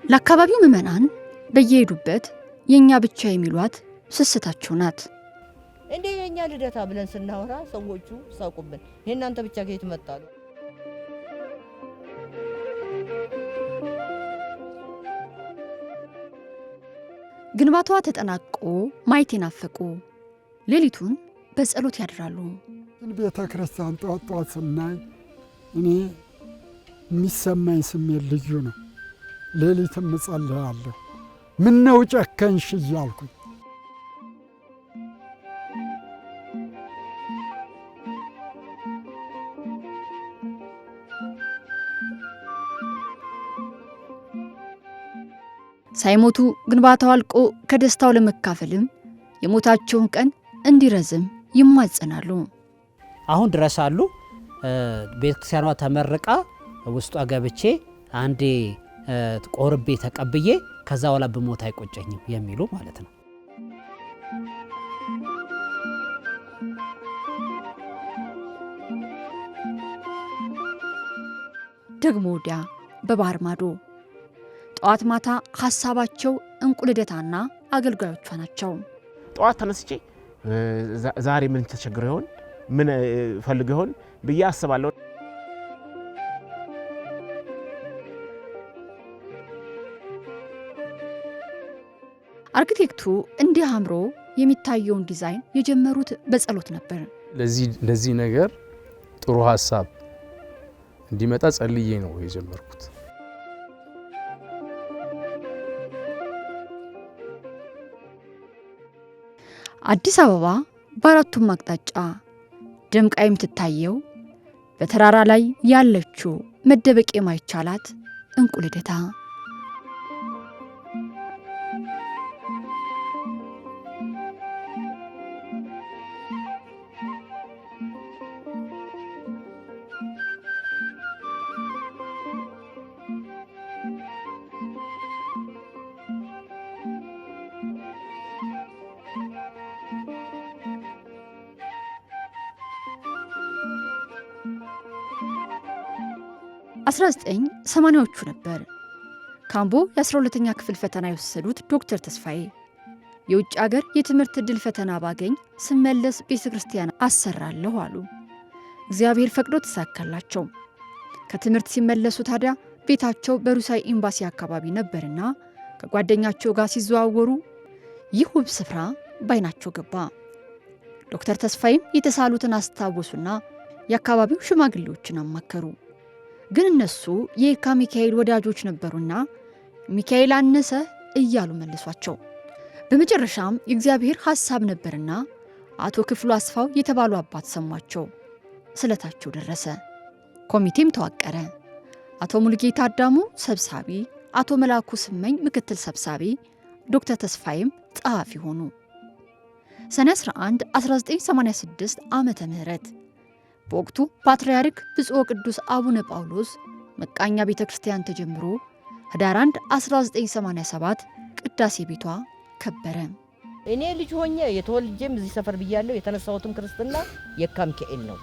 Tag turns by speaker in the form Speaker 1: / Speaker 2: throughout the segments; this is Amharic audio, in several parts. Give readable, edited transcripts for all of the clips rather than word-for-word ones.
Speaker 1: ለአካባቢው ምዕመናን በየሄዱበት የኛ ብቻ የሚሏት ስስታቸው ናት።
Speaker 2: እንዴ የኛ ልደታ ብለን ስናወራ ሰዎቹ ሳቁብን። የእናንተ ብቻ ከየት መጣሉ?
Speaker 1: ግንባታዋ ተጠናቆ ማየት የናፈቁ ሌሊቱን በጸሎት ያድራሉ።
Speaker 3: ቤተ ክርስቲያን ጧት ስናይ እኔ የሚሰማኝ ስሜት ልዩ ነው። ሌሊትም እጸልያለሁ። ምነው ጨከንሽ እያልኩኝ።
Speaker 1: ሳይሞቱ ግንባታው አልቆ ከደስታው ለመካፈልም የሞታቸውን ቀን እንዲረዝም ይማጸናሉ።
Speaker 4: አሁን ድረስ አሉ። ቤተክርስቲያኗ ተመርቃ ውስጧ ገብቼ አንዴ ቆርቤ ተቀብዬ ከዛ በኋላ ብሞት አይቆጨኝም የሚሉ ማለት ነው።
Speaker 1: ደግሞ ወዲያ በባህር ማዶ ጠዋት ማታ ሐሳባቸው እንቁ ልደታና አገልጋዮቿ ናቸው።
Speaker 5: ጠዋት ተነስቼ ዛሬ ምን ተቸግሮ ይሆን ምን ፈልገው ይሆን ብዬ አስባለሁ።
Speaker 1: አርኪቴክቱ እንዲህ አምሮ የሚታየውን ዲዛይን የጀመሩት በጸሎት ነበር።
Speaker 6: ለዚህ ነገር ጥሩ ሐሳብ እንዲመጣ ጸልዬ ነው የጀመርኩት።
Speaker 1: አዲስ አበባ በአራቱም አቅጣጫ ደምቃ የምትታየው በተራራ ላይ ያለችው መደበቅ የማይቻላት እንቁ ልደታ የ1980ዎቹ ነበር። ካምቦ የ12ኛ ክፍል ፈተና የወሰዱት ዶክተር ተስፋዬ የውጭ ሀገር የትምህርት ዕድል ፈተና ባገኝ ስመለስ ቤተክርስቲያን አሰራለሁ አሉ። እግዚአብሔር ፈቅዶ ተሳካላቸው። ከትምህርት ሲመለሱ ታዲያ ቤታቸው በሩሲያ ኤምባሲ አካባቢ ነበርና ከጓደኛቸው ጋር ሲዘዋወሩ ይህ ውብ ስፍራ ባይናቸው ገባ። ዶክተር ተስፋዬም የተሳሉትን አስታወሱና የአካባቢው ሽማግሌዎችን አማከሩ። ግን እነሱ የየካ ሚካኤል ወዳጆች ነበሩና ሚካኤል አነሰ እያሉ መልሷቸው። በመጨረሻም የእግዚአብሔር ሐሳብ ነበርና አቶ ክፍሉ አስፋው የተባሉ አባት ሰሟቸው። ስለታቸው ደረሰ። ኮሚቴም ተዋቀረ። አቶ ሙሉጌታ አዳሙ ሰብሳቢ፣ አቶ መላኩ ስመኝ ምክትል ሰብሳቢ፣ ዶክተር ተስፋዬም ጸሐፊ ሆኑ። ሰኔ 11 1986 ዓመተ ምህረት በወቅቱ ፓትርያርክ ብፁዕ ቅዱስ አቡነ ጳውሎስ መቃኛ ቤተክርስቲያን ተጀምሮ ህዳር 1 1987 ቅዳሴ ቤቷ ከበረ።
Speaker 2: እኔ ልጅ ሆኜ የተወልጄም እዚህ ሰፈር ብያለሁ። የተነሳሁትም ክርስትና የካ ሚካኤል ነው።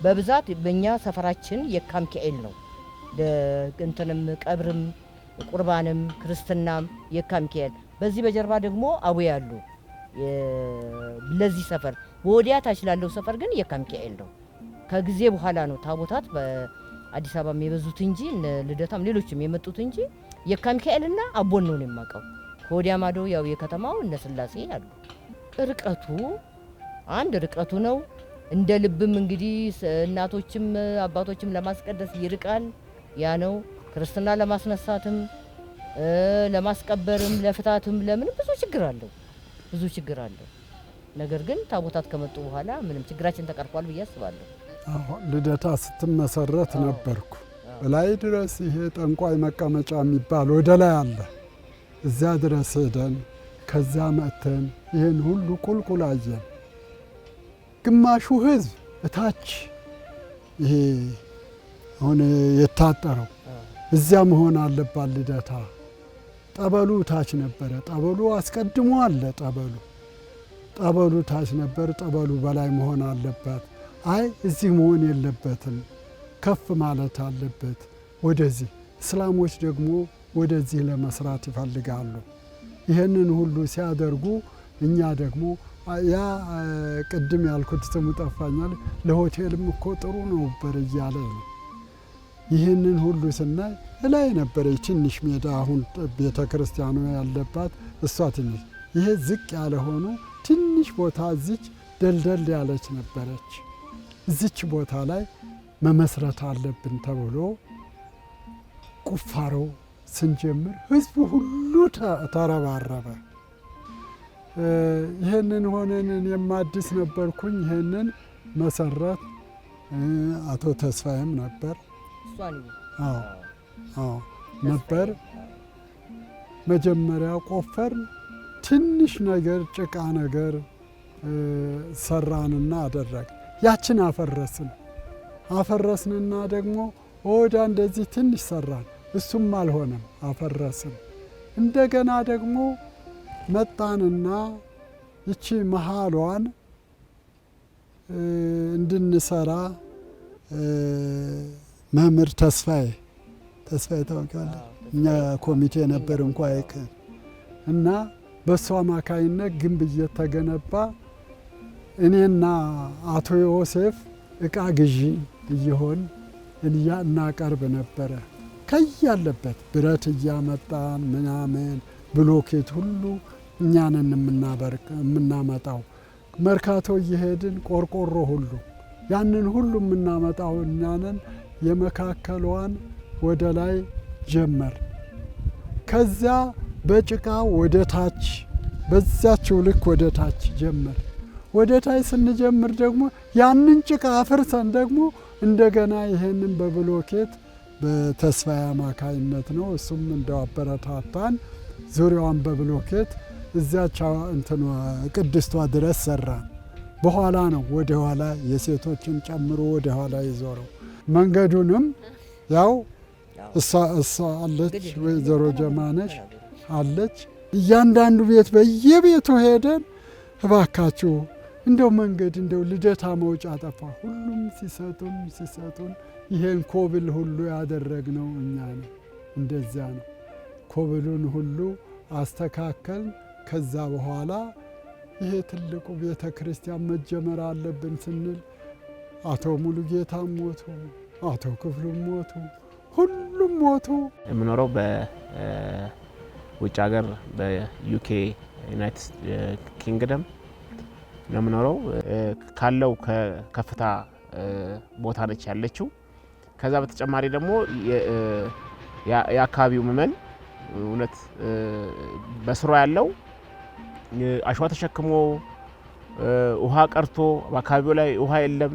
Speaker 2: በብዛት በእኛ ሰፈራችን የካ ሚካኤል ነው። እንትንም ቀብርም ቁርባንም ክርስትናም የካ ሚካኤል። በዚህ በጀርባ ደግሞ አቡዬ ያሉ ለዚህ ሰፈር ወዲያ ታች ላለው ሰፈር ግን የካ ሚካኤል ነው። ከጊዜ በኋላ ነው ታቦታት በአዲስ አበባ የበዙት እንጂ ልደታም ሌሎችም የመጡት እንጂ የካ ሚካኤልና አቦን ነው የማውቀው። ከወዲያ ማዶ ያው የከተማው እነ ስላሴ አሉ። ርቀቱ አንድ ርቀቱ ነው። እንደ ልብም እንግዲህ እናቶችም አባቶችም ለማስቀደስ ይርቃል። ያ ነው ክርስትና ለማስነሳትም ለማስቀበርም ለፍታትም ለምን ብዙ ችግር አለው። ነገር ግን ታቦታት ከመጡ በኋላ ምንም ችግራችን ተቀርፏል ብዬ አስባለሁ።
Speaker 3: ልደታ ስትመሰረት ነበርኩ። ላይ ድረስ ይሄ ጠንቋይ መቀመጫ የሚባል ወደ ላይ አለ። እዛ ድረስ ሄደን ከዛ መጥተን ይህን ሁሉ ቁልቁል አየን። ግማሹ ህዝብ እታች ይሄ አሁን የታጠረው እዚያ መሆን አለባት ልደታ። ጠበሉ ታች ነበረ። ጠበሉ አስቀድሞ አለ። ጠበሉ ታች ነበር። ጠበሉ በላይ መሆን አለባት። አይ እዚህ መሆን የለበትም፣ ከፍ ማለት አለበት ወደዚህ። እስላሞች ደግሞ ወደዚህ ለመስራት ይፈልጋሉ። ይህንን ሁሉ ሲያደርጉ እኛ ደግሞ ያ ቅድም ያልኩት ስሙ ጠፋኛል፣ ለሆቴልም እኮ ጥሩ ነበር እያለ ነው። ይህንን ሁሉ ስናይ ላይ ነበረ ትንሽ ሜዳ፣ አሁን ቤተ ክርስቲያኑ ያለባት እሷ ትንሽ፣ ይሄ ዝቅ ያለ ሆኖ ትንሽ ቦታ እዚች ደልደል ያለች ነበረች። እዚች ቦታ ላይ መመስረት አለብን ተብሎ ቁፋሮ ስንጀምር ህዝቡ ሁሉ ተረባረበ። ይህንን ሆነን እኔም አዲስ ነበርኩኝ። ይህንን መሰረት አቶ ተስፋዬም ነበር ነበር። መጀመሪያ ቆፈር ትንሽ ነገር ጭቃ ነገር ሰራንና አደረግ። ያችን አፈረስንና ደግሞ ወዳ እንደዚህ ትንሽ ሰራን። እሱም አልሆነም፣ አፈረስን። እንደገና ደግሞ መጣንና ይቺ መሃሏን እንድንሰራ መምህር ተስፋዬ ታውቂዋለህ? እኛ ኮሚቴ ነበር እንኳ እና በእሱ አማካይነት ግንብ እየተገነባ እኔና አቶ ዮሴፍ እቃ ግዢ እየሆን እናቀርብ ነበረ። ከያለበት ብረት እያመጣን ምናምን ብሎኬት ሁሉ እኛንን የምናመጣው፣ መርካቶ እየሄድን ቆርቆሮ ሁሉ ያንን ሁሉ የምናመጣው እኛንን። የመካከሏን ወደ ላይ ጀመር። ከዚያ በጭቃ ወደ ታች በዛችው ልክ ወደ ታች ጀመር። ወደ ታች ስንጀምር ደግሞ ያንን ጭቃ አፍርሰን ደግሞ እንደገና ይሄንን በብሎኬት በተስፋዬ አማካይነት ነው። እሱም እንደው አበረታታን። ዙሪያዋን በብሎኬት እዚያች እንትኗ ቅድስቷ ድረስ ሰራን። በኋላ ነው ወደ ኋላ የሴቶችን ጨምሮ ወደ ኋላ ይዞረው። መንገዱንም ያው እሷ አለች፣ ወይዘሮ ጀማነሽ አለች። እያንዳንዱ ቤት በየቤቱ ሄደን እባካችሁ እንደው መንገድ እንደው ልደታ መውጫ ጠፋ። ሁሉም ሲሰጡን ይሄን ኮብል ሁሉ ያደረግነው እኛ ነው። እንደዚያ ነው ኮብሉን ሁሉ አስተካከል። ከዛ በኋላ ይሄ ትልቁ ቤተ ክርስቲያን መጀመር አለብን ስንል አቶ ሙሉጌታም ሞቱ፣ አቶ ክፍሉም ሞቱ፣ ሁሉም ሞቱ።
Speaker 5: የምኖረው በውጭ ሀገር በዩኬ ዩናይትድ ኪንግደም ነው የምኖረው። ካለው ከከፍታ ቦታ ነች ያለችው። ከዛ በተጨማሪ ደግሞ የአካባቢው ምዕመን እውነት በስሯ ያለው አሸዋ ተሸክሞ ውሃ ቀርቶ በአካባቢው ላይ ውሃ የለም።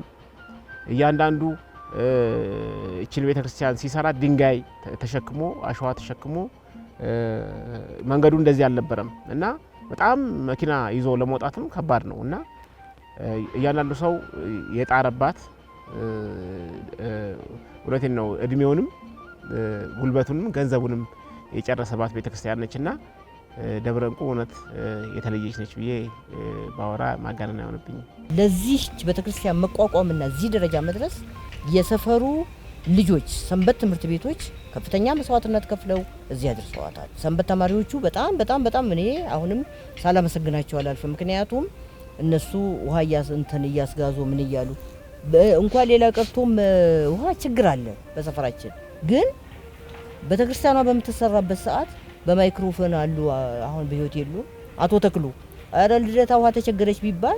Speaker 5: እያንዳንዱ እችን ቤተክርስቲያን ሲሰራ ድንጋይ ተሸክሞ አሸዋ ተሸክሞ መንገዱ እንደዚህ አልነበረም እና በጣም መኪና ይዞ ለመውጣትም ከባድ ነው እና እያንዳንዱ ሰው የጣረባት እውነቴን ነው እድሜውንም ጉልበቱንም ገንዘቡንም የጨረሰባት ቤተክርስቲያን ነችና ደብረ እንቁ እውነት የተለየች ነች ብዬ ባወራ ማጋነን አይሆንብኝ።
Speaker 2: ለዚህ ቤተክርስቲያን መቋቋምና እዚህ ደረጃ መድረስ የሰፈሩ ልጆች ሰንበት ትምህርት ቤቶች ከፍተኛ መስዋዕትነት ከፍለው እዚህ አድርሰዋታል። ሰንበት ተማሪዎቹ በጣም እኔ አሁንም ሳላመሰግናቸው አላልፍም። ምክንያቱም እነሱ ውሃ እያስጋዙ ምን እያሉ እንኳን ሌላ ቀርቶም ውሃ ችግር አለ በሰፈራችን። ግን ቤተክርስቲያኗ በምትሰራበት ሰዓት በማይክሮፎን አሉ፣ አሁን በህይወት የሉ፣ አቶ ተክሉ አረ ልደታ ውሃ ተቸገረች ቢባል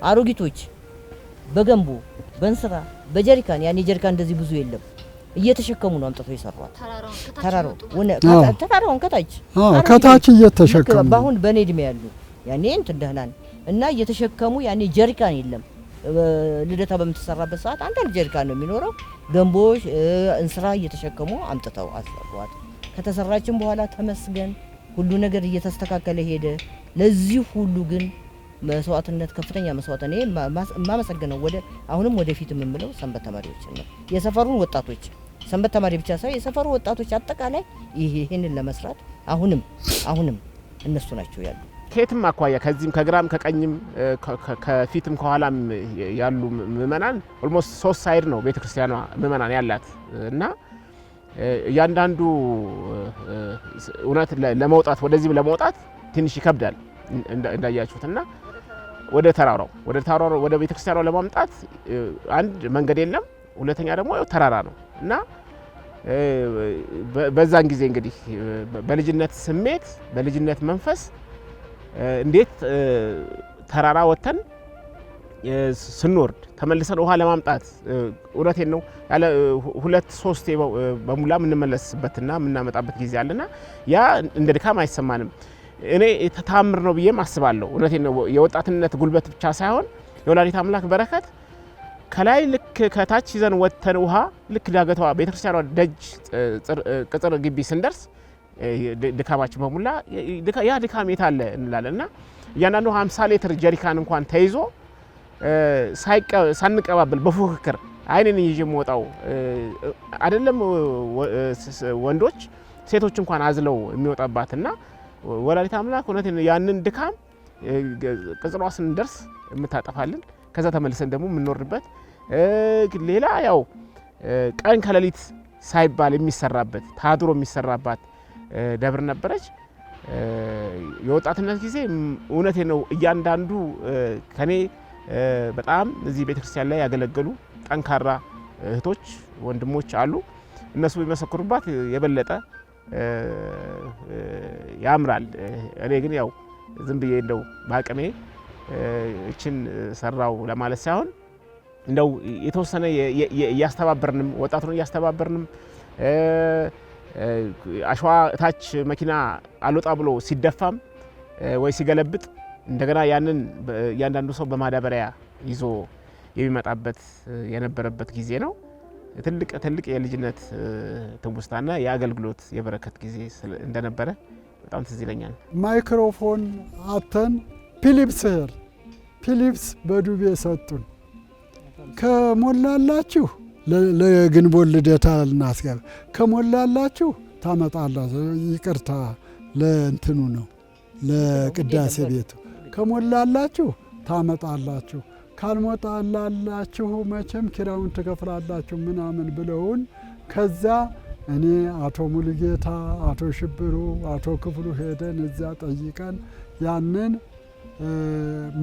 Speaker 2: አሮጊቶች በገንቦ በእንስራ በጀሪካን ያኔ ጀሪካን እንደዚህ ብዙ የለም እየተሸከሙ ነው አምጥተው ይሰሯል። ተራራውን ከታች እየተሸከሙ በአሁን በኔ እድሜ ያሉ ያኔ እንትን ደህናን እና እየተሸከሙ ያኔ ጀሪካን የለም። ልደታ በምትሰራበት ሰዓት አንዳንድ ጀሪካን ነው የሚኖረው። ገንቦች እንስራ እየተሸከሙ አምጥተው አሰሯት። ከተሰራችን በኋላ ተመስገን ሁሉ ነገር እየተስተካከለ ሄደ። ለዚህ ሁሉ ግን መስዋዕትነት ከፍተኛ መስዋዕት እኔ ማመሰግነው አሁንም ወደፊት የምምለው ሰንበት ተማሪዎችን ነው። የሰፈሩን ወጣቶች ሰንበት ተማሪ ብቻ ሳይሆን የሰፈሩ ወጣቶች አጠቃላይ ይሄንን ለመስራት አሁንም እነሱ ናቸው ያሉ።
Speaker 5: ከየትም አኳያ ከዚህም ከግራም ከቀኝም ከፊትም ከኋላም ያሉ ምእመናን ኦልሞስት 3 ሳይድ ነው ቤተክርስቲያኗ ምእመናን ያላት እና እያንዳንዱ እውነት ለመውጣት ወደዚህ ለመውጣት ትንሽ ይከብዳል እንዳያችሁትና ወደ ተራራው ወደ ቤተክርስቲያኗ ለማምጣት አንድ መንገድ የለም፣ ሁለተኛ ደግሞ ተራራ ነው እና በዛን ጊዜ እንግዲህ በልጅነት ስሜት በልጅነት መንፈስ እንዴት ተራራ ወተን ስንወርድ ተመልሰን ውሃ ለማምጣት እውነቴን ነው ያለ 2-3 በሙላ የምንመለስበትና የምናመጣበት ጊዜ አለና ያ እንደ ድካም አይሰማንም። እኔ ተአምር ነው ብዬም አስባለሁ። እውነቴን ነው የወጣትነት ጉልበት ብቻ ሳይሆን የወላዲተ አምላክ በረከት ከላይ ልክ ከታች ይዘን ወተን ውሃ ልክ ዳገቷ ቤተክርስቲያኗ ደጅ ቅጽር ግቢ ስንደርስ ድካማችን በሙላ ያ ድካም የታለ እንላለንና እያንዳንዱ 50 ሊትር ጀሪካን እንኳን ተይዞ ሳንቀባበል በፉክክር አይኔን ይዤ የምወጣው አይደለም ወንዶች ሴቶች እንኳን አዝለው የሚወጣባትና ወላዲተ አምላክ እውነቴን ነው ያንን ድካም ቅጽሯ ስንደርስ የምታጠፋልን ከዛ ተመልሰን ደግሞ የምንወርድበት ሌላ ያው ቀን ከሌሊት ሳይባል የሚሰራበት ታድሮ የሚሰራባት ደብር ነበረች። የወጣትነት ጊዜ እውነቴን ነው እያንዳንዱ ከኔ በጣም እዚህ ቤተክርስቲያን ላይ ያገለገሉ ጠንካራ እህቶች ወንድሞች አሉ። እነሱ ቢመሰክሩባት የበለጠ ያምራል። እኔ ግን ያው ዝም ብዬ እንደው ባቅሜ እችን ሰራው ለማለት ሳይሆን እንደው የተወሰነ እያስተባበርንም ወጣቱን እያስተባበርንም አሸዋ ታች መኪና አልወጣ ብሎ ሲደፋም ወይ ሲገለብጥ እንደገና ያንን እያንዳንዱ ሰው በማዳበሪያ ይዞ የሚመጣበት የነበረበት ጊዜ ነው። ትልቅ የልጅነት ትውስታና የአገልግሎት የበረከት ጊዜ እንደነበረ በጣም ትዝ ይለኛል።
Speaker 3: ማይክሮፎን አተን ፊሊፕስ በዱቤ ሰጡን። ከሞላላችሁ ለግንቦት ልደታ ልናስገባ ከሞላላችሁ ታመጣላችሁ። ይቅርታ ለእንትኑ ነው ለቅዳሴ ቤቱ ከሞላላችሁ ታመጣላችሁ፣ ካልሞላላችሁ መቼም ኪራዩን ትከፍላላችሁ ምናምን ብለውን ከዛ እኔ አቶ ሙሉጌታ፣ አቶ ሽብሩ፣ አቶ ክፍሉ ሄደን እዛ ጠይቀን ያንን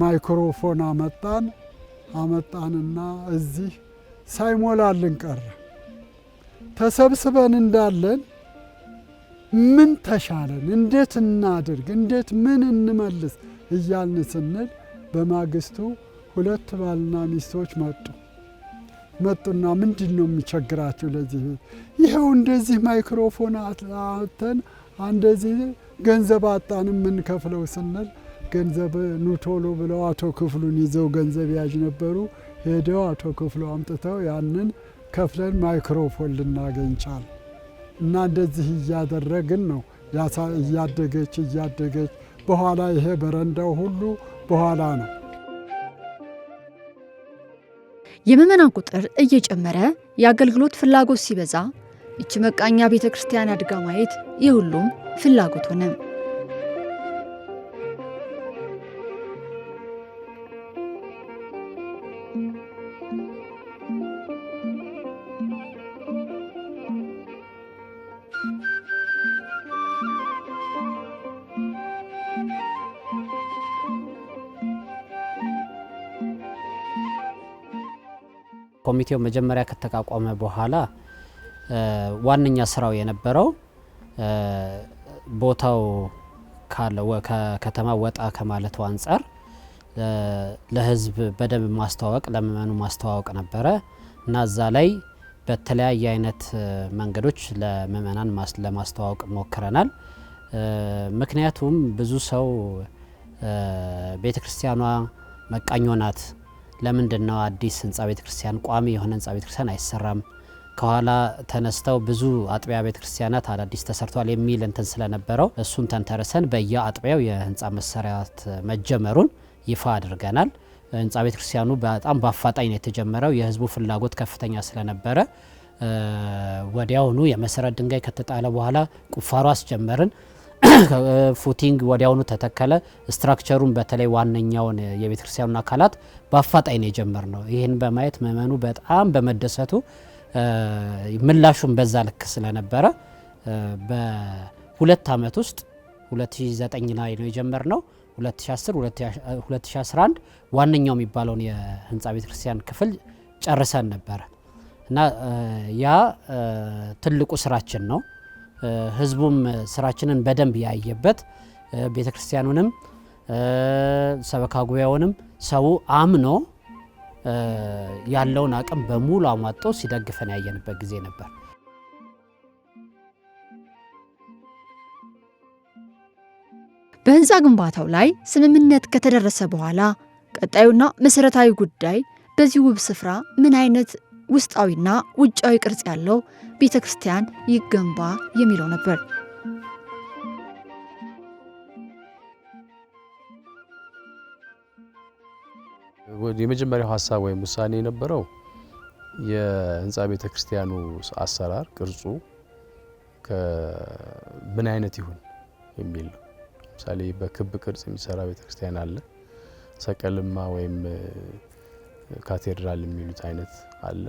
Speaker 3: ማይክሮፎን አመጣንና እዚህ ሳይሞላልን ቀረ። ተሰብስበን እንዳለን ምን ተሻለን፣ እንዴት እናድርግ፣ እንዴት ምን እንመልስ እያልን ስንል በማግስቱ 2 ባልና ሚስቶች መጡና ምንድን ነው የሚቸግራችሁ? ለዚህ ይኸው እንደዚህ ማይክሮፎን አተን እንደዚህ ገንዘብ አጣን የምንከፍለው ስንል ገንዘብ ኑቶሎ ብለው አቶ ክፍሉን ይዘው ገንዘብ ያዥ ነበሩ። ሄደው አቶ ክፍሉ አምጥተው ያንን ከፍለን ማይክሮፎን ልናገኝ ቻል እና እንደዚህ እያደረግን ነው እያደገች በኋላ ይሄ በረንዳው ሁሉ በኋላ ነው።
Speaker 1: የምእመናን ቁጥር እየጨመረ የአገልግሎት ፍላጎት ሲበዛ ይቺ መቃኛ ቤተ ክርስቲያን አድጋ ማየት የሁሉም ፍላጎት ሆነ።
Speaker 4: ኮሚቴው መጀመሪያ ከተቋቋመ በኋላ ዋነኛ ስራው የነበረው ቦታው ከከተማ ወጣ ከማለቱ አንጻር ለህዝብ በደንብ ማስተዋወቅ ለምእመኑ ማስተዋወቅ ነበረ እና እዛ ላይ በተለያየ አይነት መንገዶች ለምእመናን ለማስተዋወቅ ሞክረናል። ምክንያቱም ብዙ ሰው ቤተክርስቲያኗ መቃኞ ናት፣ ለምንድነው አዲስ ህንጻ ቤተክርስቲያን ቋሚ የሆነ ህንጻ ቤተክርስቲያን አይሰራም? ከኋላ ተነስተው ብዙ አጥቢያ ቤተክርስቲያናት አዳዲስ ተሰርቷል የሚል እንትን ስለነበረው እሱን ተንተርሰን በየአጥቢያው የህንጻ መሰራት መጀመሩን ይፋ አድርገናል። ህንጻ ቤተክርስቲያኑ በጣም በአፋጣኝ ነው የተጀመረው። የህዝቡ ፍላጎት ከፍተኛ ስለነበረ ወዲያውኑ የመሰረት ድንጋይ ከተጣለ በኋላ ቁፋሮ አስጀመርን። ፉቲንግ ወዲያውኑ ተተከለ። ስትራክቸሩን በተለይ ዋነኛውን የቤተክርስቲያኑን አካላት በአፋጣኝ ነው የጀመርነው። ይህን በማየት ምእመኑ በጣም በመደሰቱ ምላሹም በዛ ልክ ስለነበረ በ2 አመት ውስጥ 2009 ላይ ነው የጀመርነው። 2010 2011 ዋነኛው የሚባለውን የህንፃ ቤተክርስቲያን ክፍል ጨርሰን ነበረ እና ያ ትልቁ ስራችን ነው። ህዝቡም ስራችንን በደንብ ያየበት ቤተክርስቲያኑንም ሰበካ ጉባኤውንም ሰው አምኖ ያለውን አቅም በሙሉ አሟጦ ሲደግፈን ያየንበት ጊዜ ነበር።
Speaker 1: በህንፃ ግንባታው ላይ ስምምነት ከተደረሰ በኋላ ቀጣዩና መሰረታዊ ጉዳይ በዚህ ውብ ስፍራ ምን አይነት ውስጣዊና ውጫዊ ቅርጽ ያለው ቤተክርስቲያን ይገንባ የሚለው ነበር።
Speaker 6: የመጀመሪያው ሀሳብ ወይም ውሳኔ የነበረው የህንፃ ቤተክርስቲያኑ አሰራር ቅርጹ ምን አይነት ይሁን የሚል ነው። ለምሳሌ በክብ ቅርጽ የሚሰራ ቤተክርስቲያን አለ። ሰቀልማ ወይም ካቴድራል የሚሉት አይነት አለ።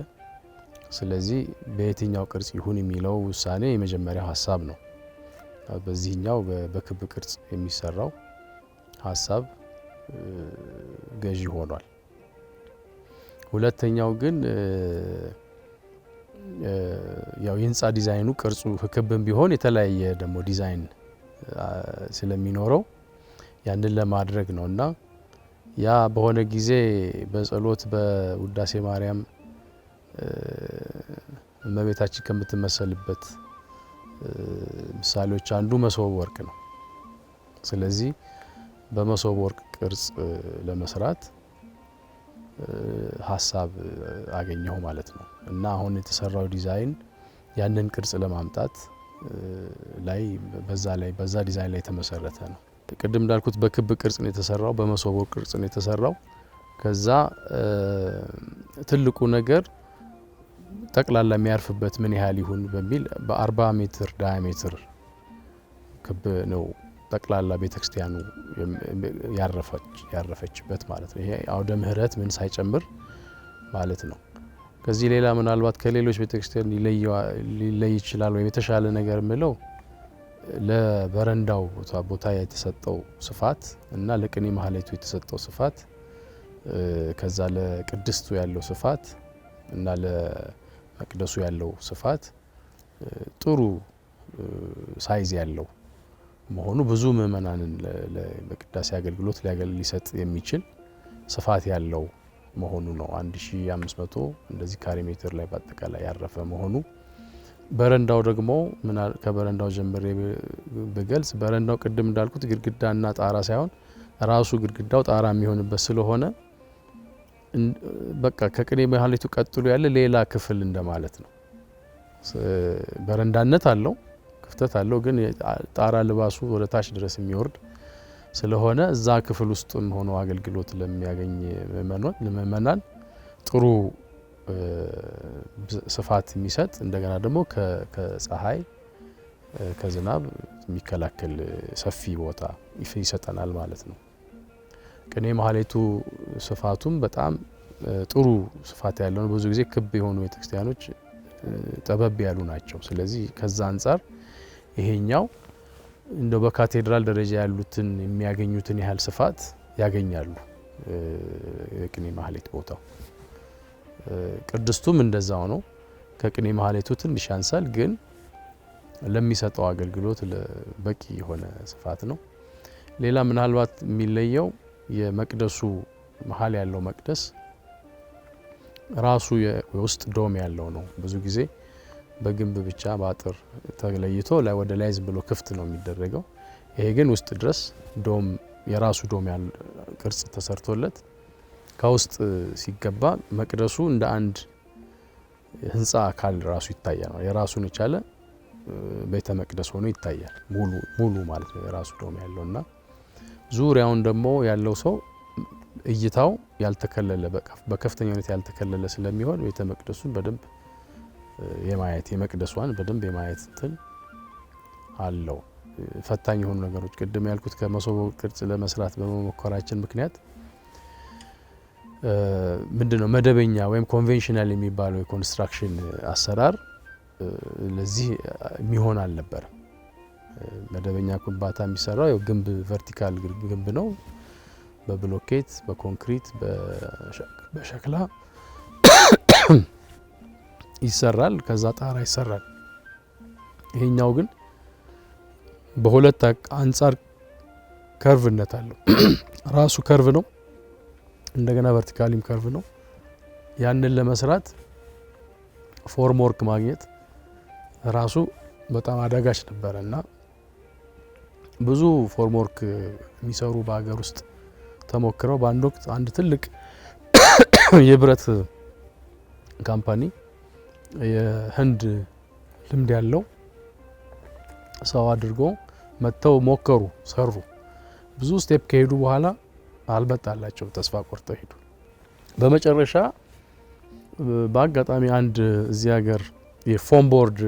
Speaker 6: ስለዚህ በየትኛው ቅርጽ ይሁን የሚለው ውሳኔ የመጀመሪያው ሀሳብ ነው። በዚህኛው በክብ ቅርጽ የሚሰራው ሀሳብ ገዢ ሆኗል። ሁለተኛው ግን ያው የህንፃ ዲዛይኑ ቅርጹ ክብም ቢሆን የተለያየ ደግሞ ዲዛይን ስለሚኖረው ያንን ለማድረግ ነውና ያ በሆነ ጊዜ በጸሎት በውዳሴ ማርያም እመቤታችን ከምትመሰልበት ምሳሌዎች አንዱ መሶበ ወርቅ ነው። ስለዚህ በመሶበ ወርቅ ቅርጽ ለመስራት ሀሳብ አገኘሁ ማለት ነው እና አሁን የተሰራው ዲዛይን ያንን ቅርጽ ለማምጣት በዛ ዲዛይን ላይ የተመሰረተ ነው። ቅድም እንዳልኩት በክብ ቅርጽ ነው የተሰራው፣ በመሶበ ወርቅ ቅርጽ ነው የተሰራው። ከዛ ትልቁ ነገር ጠቅላላ የሚያርፍበት ምን ያህል ይሁን በሚል በ40 ሜትር ዳያሜትር ክብ ነው ጠቅላላ ቤተክርስቲያኑ ያረፈችበት ማለት ነው። ይሄ አውደ ምህረት ምን ሳይጨምር ማለት ነው። ከዚህ ሌላ ምናልባት ከሌሎች ቤተክርስቲያን ሊለይ ይችላል ወይ የተሻለ ነገር ምለው ለበረንዳው ቦታ የተሰጠው ስፋት እና ለቅኔ ማህሌቱ የተሰጠው ስፋት ከዛ ለቅድስቱ ያለው ስፋት እና ለመቅደሱ ያለው ስፋት ጥሩ ሳይዝ ያለው መሆኑ ብዙ ምእመናንን ለቅዳሴ አገልግሎት ሊሰጥ የሚችል ስፋት ያለው መሆኑ ነው። 1500 እንደዚህ ካሬ ሜትር ላይ በአጠቃላይ ያረፈ መሆኑ። በረንዳው ደግሞ ከበረንዳው ጀምሬ በገልጽ በረንዳው ቅድም እንዳልኩት ግድግዳና ጣራ ሳይሆን ራሱ ግድግዳው ጣራ የሚሆንበት ስለሆነ በቃ ከቅኔ ማህሌቱ ቀጥሎ ያለ ሌላ ክፍል እንደማለት ነው። በረንዳነት አለው፣ ክፍተት አለው፣ ግን ጣራ ልባሱ ወደ ታች ድረስ የሚወርድ ስለሆነ እዛ ክፍል ውስጥም ሆኖ አገልግሎት ለሚያገኝ ምእመናን ጥሩ ስፋት የሚሰጥ እንደገና ደግሞ ከፀሐይ ከዝናብ የሚከላከል ሰፊ ቦታ ይሰጠናል ማለት ነው። ቅኔ ማህሌቱ ስፋቱም በጣም ጥሩ ስፋት ያለው ነው። ብዙ ጊዜ ክብ የሆኑ ቤተክርስቲያኖች ጠበብ ያሉ ናቸው። ስለዚህ ከዛ አንፃር ይሄኛው እንደው በካቴድራል ደረጃ ያሉትን የሚያገኙትን ያህል ስፋት ያገኛሉ። የቅኔ ማህሌት ቦታው ቅድስቱም እንደዛው ነው። ከቅኔ ማህሌቱ ትንሽ ያንሳል፣ ግን ለሚሰጠው አገልግሎት በቂ የሆነ ስፋት ነው። ሌላ ምናልባት የሚለየው የመቅደሱ መሀል ያለው መቅደስ ራሱ የውስጥ ዶም ያለው ነው። ብዙ ጊዜ በግንብ ብቻ በአጥር ተለይቶ ወደ ላይ ዝም ብሎ ክፍት ነው የሚደረገው። ይሄ ግን ውስጥ ድረስ ዶም የራሱ ዶም ቅርጽ ተሰርቶለት ከውስጥ ሲገባ መቅደሱ እንደ አንድ ህንፃ አካል ራሱ ይታያል። የራሱን የቻለ ቤተ መቅደስ ሆኖ ይታያል። ሙሉ ማለት ነው የራሱ ዶም ያለውና ዙሪያውን ደግሞ ያለው ሰው እይታው ያልተከለለ በከፍተኛ ሁኔታ ያልተከለለ ስለሚሆን ቤተ መቅደሱን በደንብ የማየት የመቅደሷን በደንብ የማየት እንትን አለው። ፈታኝ የሆኑ ነገሮች ቅድም ያልኩት ከመሶበ ቅርጽ ለመስራት በመሞከራችን ምክንያት ምንድነው መደበኛ ወይም ኮንቬንሽናል የሚባለው የኮንስትራክሽን አሰራር ለዚህ የሚሆን አልነበረም። መደበኛ ግንባታ የሚሰራው ግንብ ቨርቲካል ግንብ ነው። በብሎኬት፣ በኮንክሪት፣ በሸክላ ይሰራል። ከዛ ጣራ ይሰራል። ይሄኛው ግን በሁለት አንጻር ከርቭነት አለው። ራሱ ከርቭ ነው፣ እንደገና ቨርቲካሊም ከርቭ ነው። ያንን ለመስራት ፎርም ወርክ ማግኘት ራሱ በጣም አዳጋች ነበረና ብዙ ፎርም ወርክ የሚሰሩ በሀገር ውስጥ ተሞክረው በአንድ ወቅት አንድ ትልቅ የብረት ካምፓኒ የህንድ ልምድ ያለው ሰው አድርጎ መተው ሞከሩ፣ ሰሩ። ብዙ ስቴፕ ከሄዱ በኋላ አልመጣላቸው፣ ተስፋ ቆርጠው ሄዱ። በመጨረሻ በአጋጣሚ አንድ እዚህ ሀገር የፎም ቦርድ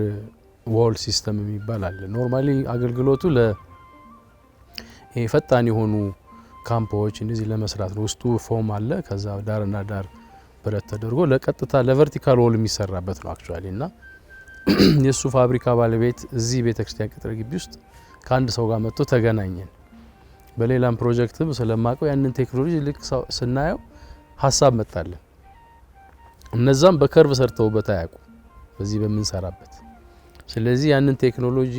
Speaker 6: ዎል ሲስተም የሚባል አለ። ኖርማሊ አገልግሎቱ ለፈጣን የሆኑ ካምፖች እንደዚህ ለመስራት ነው። ውስጡ ፎም አለ፣ ከዛ ዳርና ዳር ብረት ተደርጎ ለቀጥታ ለቨርቲካል ዎል የሚሰራበት ነው አክቹአሊ። እና የሱ ፋብሪካ ባለቤት እዚህ ቤተክርስቲያን ቅጥር ግቢ ውስጥ ከአንድ ሰው ጋር መጥቶ ተገናኘን። በሌላም ፕሮጀክትም ስለማቀው ያንን ቴክኖሎጂ ልክ ስናየው ሀሳብ መጣለን። እነዛም በከርቭ ሰርተውበት አያውቁ በዚህ በምንሰራበት። ስለዚህ ያንን ቴክኖሎጂ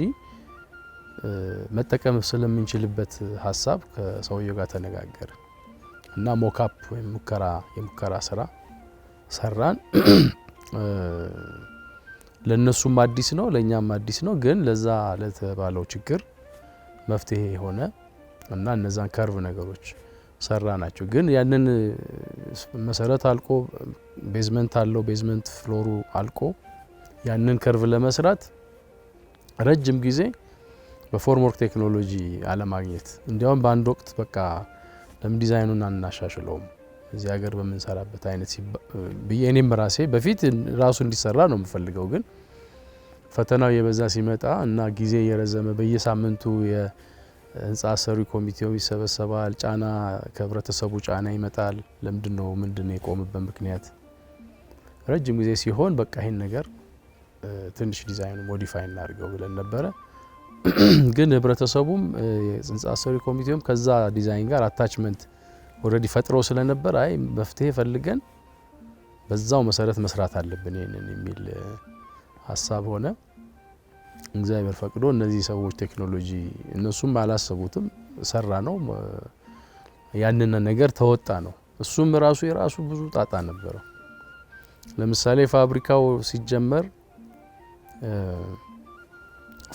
Speaker 6: መጠቀም ስለምንችልበት ሀሳብ ከሰውየው ጋር ተነጋገረ እና ሞካፕ ወይም የሙከራ ስራ ሰራን። ለነሱም አዲስ ነው፣ ለኛም አዲስ ነው። ግን ለዛ ለተባለው ችግር መፍትሄ ሆነ እና እነዛን ከርቭ ነገሮች ሰራ ናቸው። ግን ያንን መሰረት አልቆ ቤዝመንት አለው፣ ቤዝመንት ፍሎሩ አልቆ ያንን ከርቭ ለመስራት ረጅም ጊዜ በፎርም ወርክ ቴክኖሎጂ አለማግኘት። እንዲያውም በአንድ ወቅት በቃ ለምን ዲዛይኑን አናሻሽለውም እዚህ ሀገር በምንሰራበት አይነት ብዬ እኔም ራሴ በፊት ራሱ እንዲሰራ ነው የምፈልገው። ግን ፈተናው የበዛ ሲመጣ እና ጊዜ የረዘመ በየሳምንቱ የህንጻ አሰሪ ኮሚቴው ይሰበሰባል፣ ጫና ከህብረተሰቡ ጫና ይመጣል። ለምንድነው የቆመበት ምክንያት ረጅም ጊዜ ሲሆን በቃ ይሄን ነገር ትንሽ ዲዛይኑ ሞዲፋይ እናድርገው ብለን ነበረ። ግን ህብረተሰቡም የህንጻ አሰሪ ኮሚቴውም ከዛ ዲዛይን ጋር አታችመንት ኦልሬዲ ፈጥረው ስለነበር አይ መፍትሄ ፈልገን በዛው መሰረት መስራት አለብን ይሄንን የሚል ሀሳብ ሆነ። እግዚአብሔር ፈቅዶ እነዚህ ሰዎች ቴክኖሎጂ እነሱም አላሰቡትም ሰራ ነው። ያንን ነገር ተወጣ ነው። እሱም የራሱ ብዙ ጣጣ ነበረው። ለምሳሌ ፋብሪካው ሲጀመር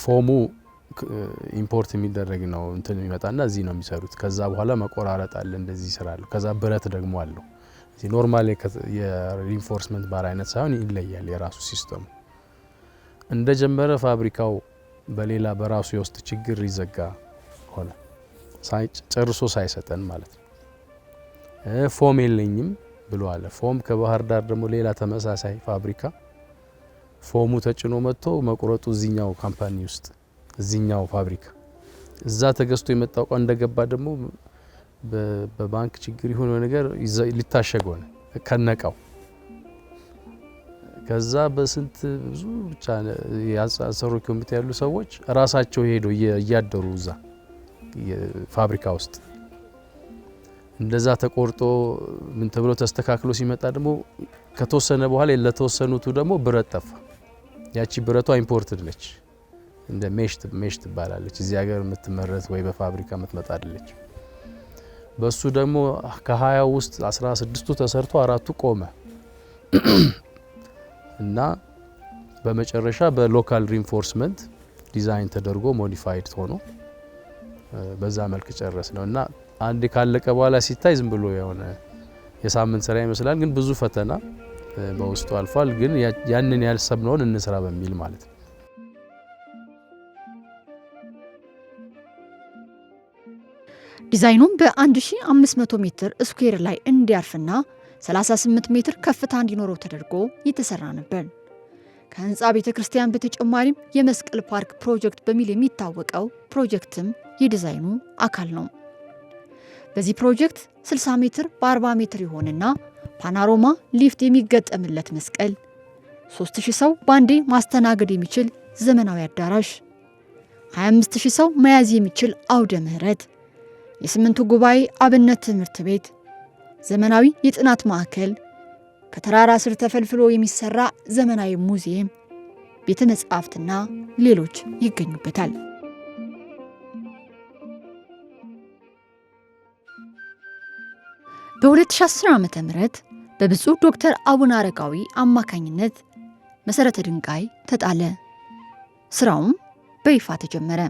Speaker 6: ፎሙ ኢምፖርት የሚደረግ ነው እንትን የሚመጣና እዚህ ነው የሚሰሩት። ከዛ በኋላ መቆራረጥ አለ፣ እንደዚህ ይሰራሉ። ከዛ ብረት ደግሞ አለው። እዚህ ኖርማሊ የሪንፎርስመንት ባር አይነት ሳይሆን ይለያል የራሱ ሲስተሙ። እንደጀመረ ፋብሪካው በሌላ በራሱ የውስጥ ችግር ይዘጋ ሆነ፣ ጨርሶ ሳይሰጠን ማለት ነው። ፎም የለኝም ብሎ አለ። ፎም ከባህር ዳር ደግሞ ሌላ ተመሳሳይ ፋብሪካ ፎሙ ተጭኖ መጥቶ መቁረጡ እዚህኛው ካምፓኒ ውስጥ እዚህኛው ፋብሪካ እዛ ተገዝቶ የመጣው ቋ እንደገባ ደግሞ በባንክ ችግር የሆነ ነገር ሊታሸግ ሆነ ከነቃው። ከዛ በስንት ብዙ ብቻ ያሳሰሩ ኮሚቴ ያሉ ሰዎች ራሳቸው ሄደው እያደሩ እዛ ፋብሪካ ውስጥ እንደዛ ተቆርጦ ምን ተብሎ ተስተካክሎ ሲመጣ ደግሞ ከተወሰነ በኋላ ለተወሰኑቱ ደግሞ ብረት ጠፋ። ያቺ ብረቷ ኢምፖርትድ ነች፣ እንደ ሜሽ ትባላለች። እዚህ ሀገር የምትመረት ወይ በፋብሪካ የምትመጣ አይደለች። በሱ ደግሞ ከ20 ውስጥ 16ቱ ተሰርቶ 4ቱ ቆመ እና በመጨረሻ በሎካል ሪንፎርስመንት ዲዛይን ተደርጎ ሞዲፋይድ ሆኖ በዛ መልክ ጨረስ ነው። እና አንድ ካለቀ በኋላ ሲታይ ዝም ብሎ የሆነ የሳምንት ስራ ይመስላል፣ ግን ብዙ ፈተና በውስጡ አልፏል። ግን ያንን ያልሰብነውን እንስራ በሚል ማለት ነው።
Speaker 1: ዲዛይኑም በ1500 ሜትር ስኩዌር ላይ እንዲያርፍና 38 ሜትር ከፍታ እንዲኖረው ተደርጎ የተሰራ ነበር። ከህንፃ ቤተ ክርስቲያን በተጨማሪም የመስቀል ፓርክ ፕሮጀክት በሚል የሚታወቀው ፕሮጀክትም የዲዛይኑ አካል ነው። በዚህ ፕሮጀክት 60 ሜትር በ40 ሜትር የሆነና ፓናሮማ ሊፍት የሚገጠምለት መስቀል፣ 3000 ሰው ባንዴ ማስተናገድ የሚችል ዘመናዊ አዳራሽ፣ 25000 ሰው መያዝ የሚችል አውደ ምህረት፣ የስምንቱ ጉባኤ አብነት ትምህርት ቤት፣ ዘመናዊ የጥናት ማዕከል፣ ከተራራ ስር ተፈልፍሎ የሚሰራ ዘመናዊ ሙዚየም፣ ቤተ መጻሕፍትና ሌሎች ይገኙበታል። በ2010 ዓ.ም በብፁዕ ዶክተር አቡነ አረጋዊ አማካኝነት መሰረተ ድንጋይ ተጣለ። ስራውም በይፋ ተጀመረ።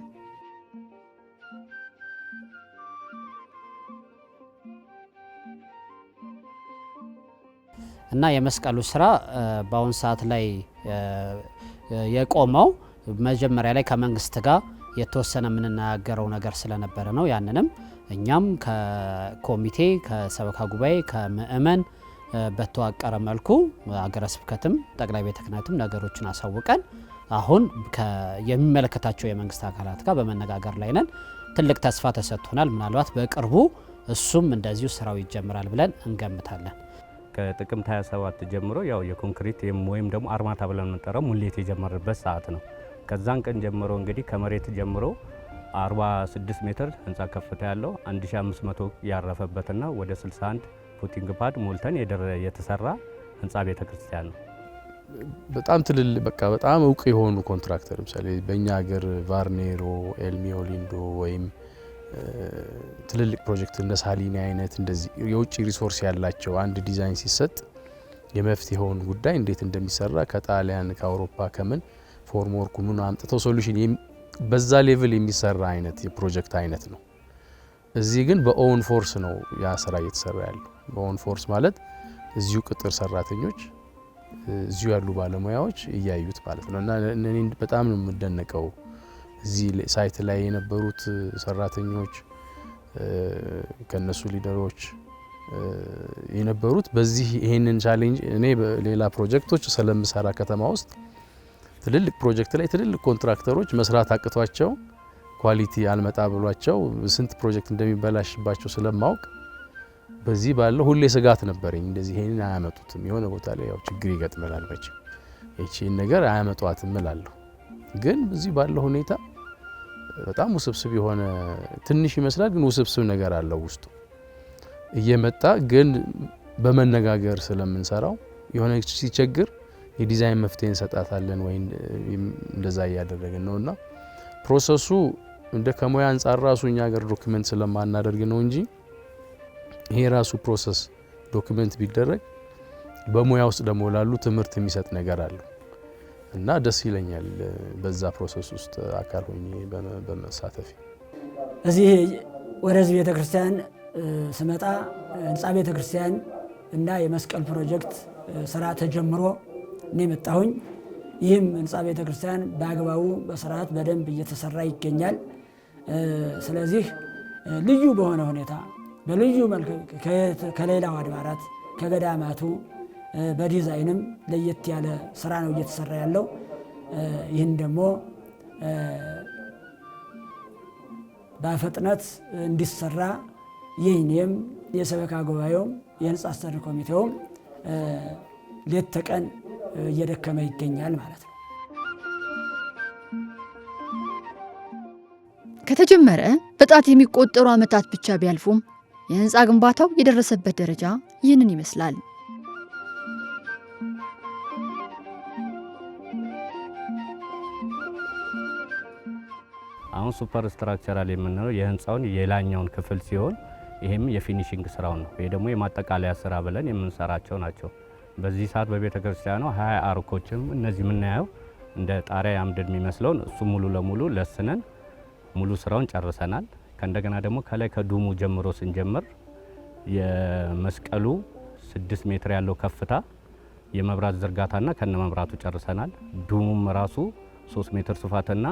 Speaker 4: እና የመስቀሉ ስራ በአሁን ሰዓት ላይ የቆመው መጀመሪያ ላይ ከመንግስት ጋር የተወሰነ የምንናገረው ነገር ስለነበረ ነው። ያንንም እኛም ከኮሚቴ ከሰበካ ጉባኤ ከምእመን በተዋቀረ መልኩ ሀገረ ስብከትም ጠቅላይ ቤተ ክህነትም ነገሮችን አሳውቀን አሁን የሚመለከታቸው የመንግስት አካላት ጋር በመነጋገር ላይ ነን። ትልቅ ተስፋ ተሰጥቶናል። ምናልባት በቅርቡ እሱም እንደዚሁ ስራው ይጀምራል ብለን እንገምታለን።
Speaker 7: ከጥቅምት 27 ጀምሮ ያው የኮንክሪት ወይም ደግሞ አርማታ ብለን የምንጠራው ሙሌት የጀመረበት ሰዓት ነው። ከዛን ቀን ጀምሮ እንግዲህ ከመሬት ጀምሮ 46 ሜትር ህንፃ ከፍታ ያለው 1500 ያረፈበትና ወደ 61 ፑቲንግ ፓድ ሞልተን የተሰራ ህንፃ ቤተክርስቲያን ነው።
Speaker 6: በጣም ትልልቅ በጣም እውቅ የሆኑ ኮንትራክተር ለምሳሌ በእኛ ሀገር ቫርኔሮ፣ ኤልሚዮ ሊንዶ ወይም ትልልቅ ፕሮጀክት እንደ ሳሊኒ አይነት እንደዚህ የውጭ ሪሶርስ ያላቸው አንድ ዲዛይን ሲሰጥ የመፍትሄውን ጉዳይ እንዴት እንደሚሰራ ከጣሊያን ከአውሮፓ ከምን ፎርምወርኩ ምን አምጥተው ሶሉሽን በዛ ሌቭል የሚሰራ አይነት የፕሮጀክት አይነት ነው። እዚህ ግን በኦን ፎርስ ነው ያ ስራ እየተሰራ ያለው። በኦን ፎርስ ማለት እዚሁ ቅጥር ሰራተኞች እዚሁ ያሉ ባለሙያዎች እያዩት ማለት ነው። እና እኔ በጣም ነው የምደነቀው እዚህ ሳይት ላይ የነበሩት ሰራተኞች ከነሱ ሊደሮች የነበሩት በዚህ ይሄንን ቻሌንጅ እኔ በሌላ ፕሮጀክቶች ስለምሰራ ከተማ ውስጥ ትልልቅ ፕሮጀክት ላይ ትልልቅ ኮንትራክተሮች መስራት አቅቷቸው ኳሊቲ አልመጣ ብሏቸው ስንት ፕሮጀክት እንደሚበላሽባቸው ስለማውቅ በዚህ ባለው ሁሌ ስጋት ነበረኝ። እንደዚህ ይሄንን አያመጡትም፣ የሆነ ቦታ ላይ ያው ችግር ይገጥመናል መቼም እቺን ነገር አያመጧትም እላለሁ። ግን በዚህ ባለው ሁኔታ በጣም ውስብስብ የሆነ ትንሽ ይመስላል ግን ውስብስብ ነገር አለው ውስጡ እየመጣ ግን በመነጋገር ስለምንሰራው የሆነ ሲቸግር የዲዛይን መፍትሄ እንሰጣታለን ወይ እንደዛ እያደረግን ነውና ፕሮሰሱ እንደ ከሙያ አንፃር ራሱ እኛ ሀገር ዶክመንት ስለማናደርግ ነው እንጂ ይሄ ራሱ ፕሮሰስ ዶክመንት ቢደረግ በሙያ ውስጥ ደግሞ ላሉ ትምህርት የሚሰጥ ነገር አለው እና ደስ ይለኛል በዛ ፕሮሰስ ውስጥ አካል ሆኜ በመሳተፍ።
Speaker 8: እዚህ ወደዚህ ቤተክርስቲያን ስመጣ ህንፃ ቤተክርስቲያን እና የመስቀል ፕሮጀክት ስራ ተጀምሮ እኔ መጣሁኝ። ይህም ህንፃ ቤተክርስቲያን በአግባቡ በስርዓት በደንብ እየተሰራ ይገኛል። ስለዚህ ልዩ በሆነ ሁኔታ በልዩ መልክ ከሌላው አድባራት ከገዳማቱ በዲዛይንም ለየት ያለ ስራ ነው እየተሰራ ያለው። ይህን ደግሞ በፍጥነት እንዲሰራ የእኔም የሰበካ ጉባኤውም የህንፃ አስተዳደር ኮሚቴውም ሌት ተቀን እየደከመ ይገኛል ማለት ነው።
Speaker 1: ከተጀመረ በጣት የሚቆጠሩ ዓመታት ብቻ ቢያልፉም የህንፃ ግንባታው የደረሰበት ደረጃ ይህንን ይመስላል።
Speaker 7: አሁን ሱፐር ስትራክቸራል የምንለው የህንፃውን የላኛውን ክፍል ሲሆን ይሄም የፊኒሺንግ ስራው ነው። ይሄ ደግሞ የማጠቃለያ ስራ ብለን የምንሰራቸው ናቸው። በዚህ ሰዓት በቤተ ክርስቲያኗ 20 አርኮችም እነዚህ የምናየው እንደ ጣሪያ አምድ የሚመስለውን እሱ ሙሉ ለሙሉ ለስነን ሙሉ ስራውን ጨርሰናል። ከእንደገና ደግሞ ከላይ ከዱሙ ጀምሮ ስንጀምር የመስቀሉ 6 ሜትር ያለው ከፍታ የመብራት ዝርጋታና ከነ መብራቱ ጨርሰናል። ዱሙም ራሱ 3 ሜትር ስፋትና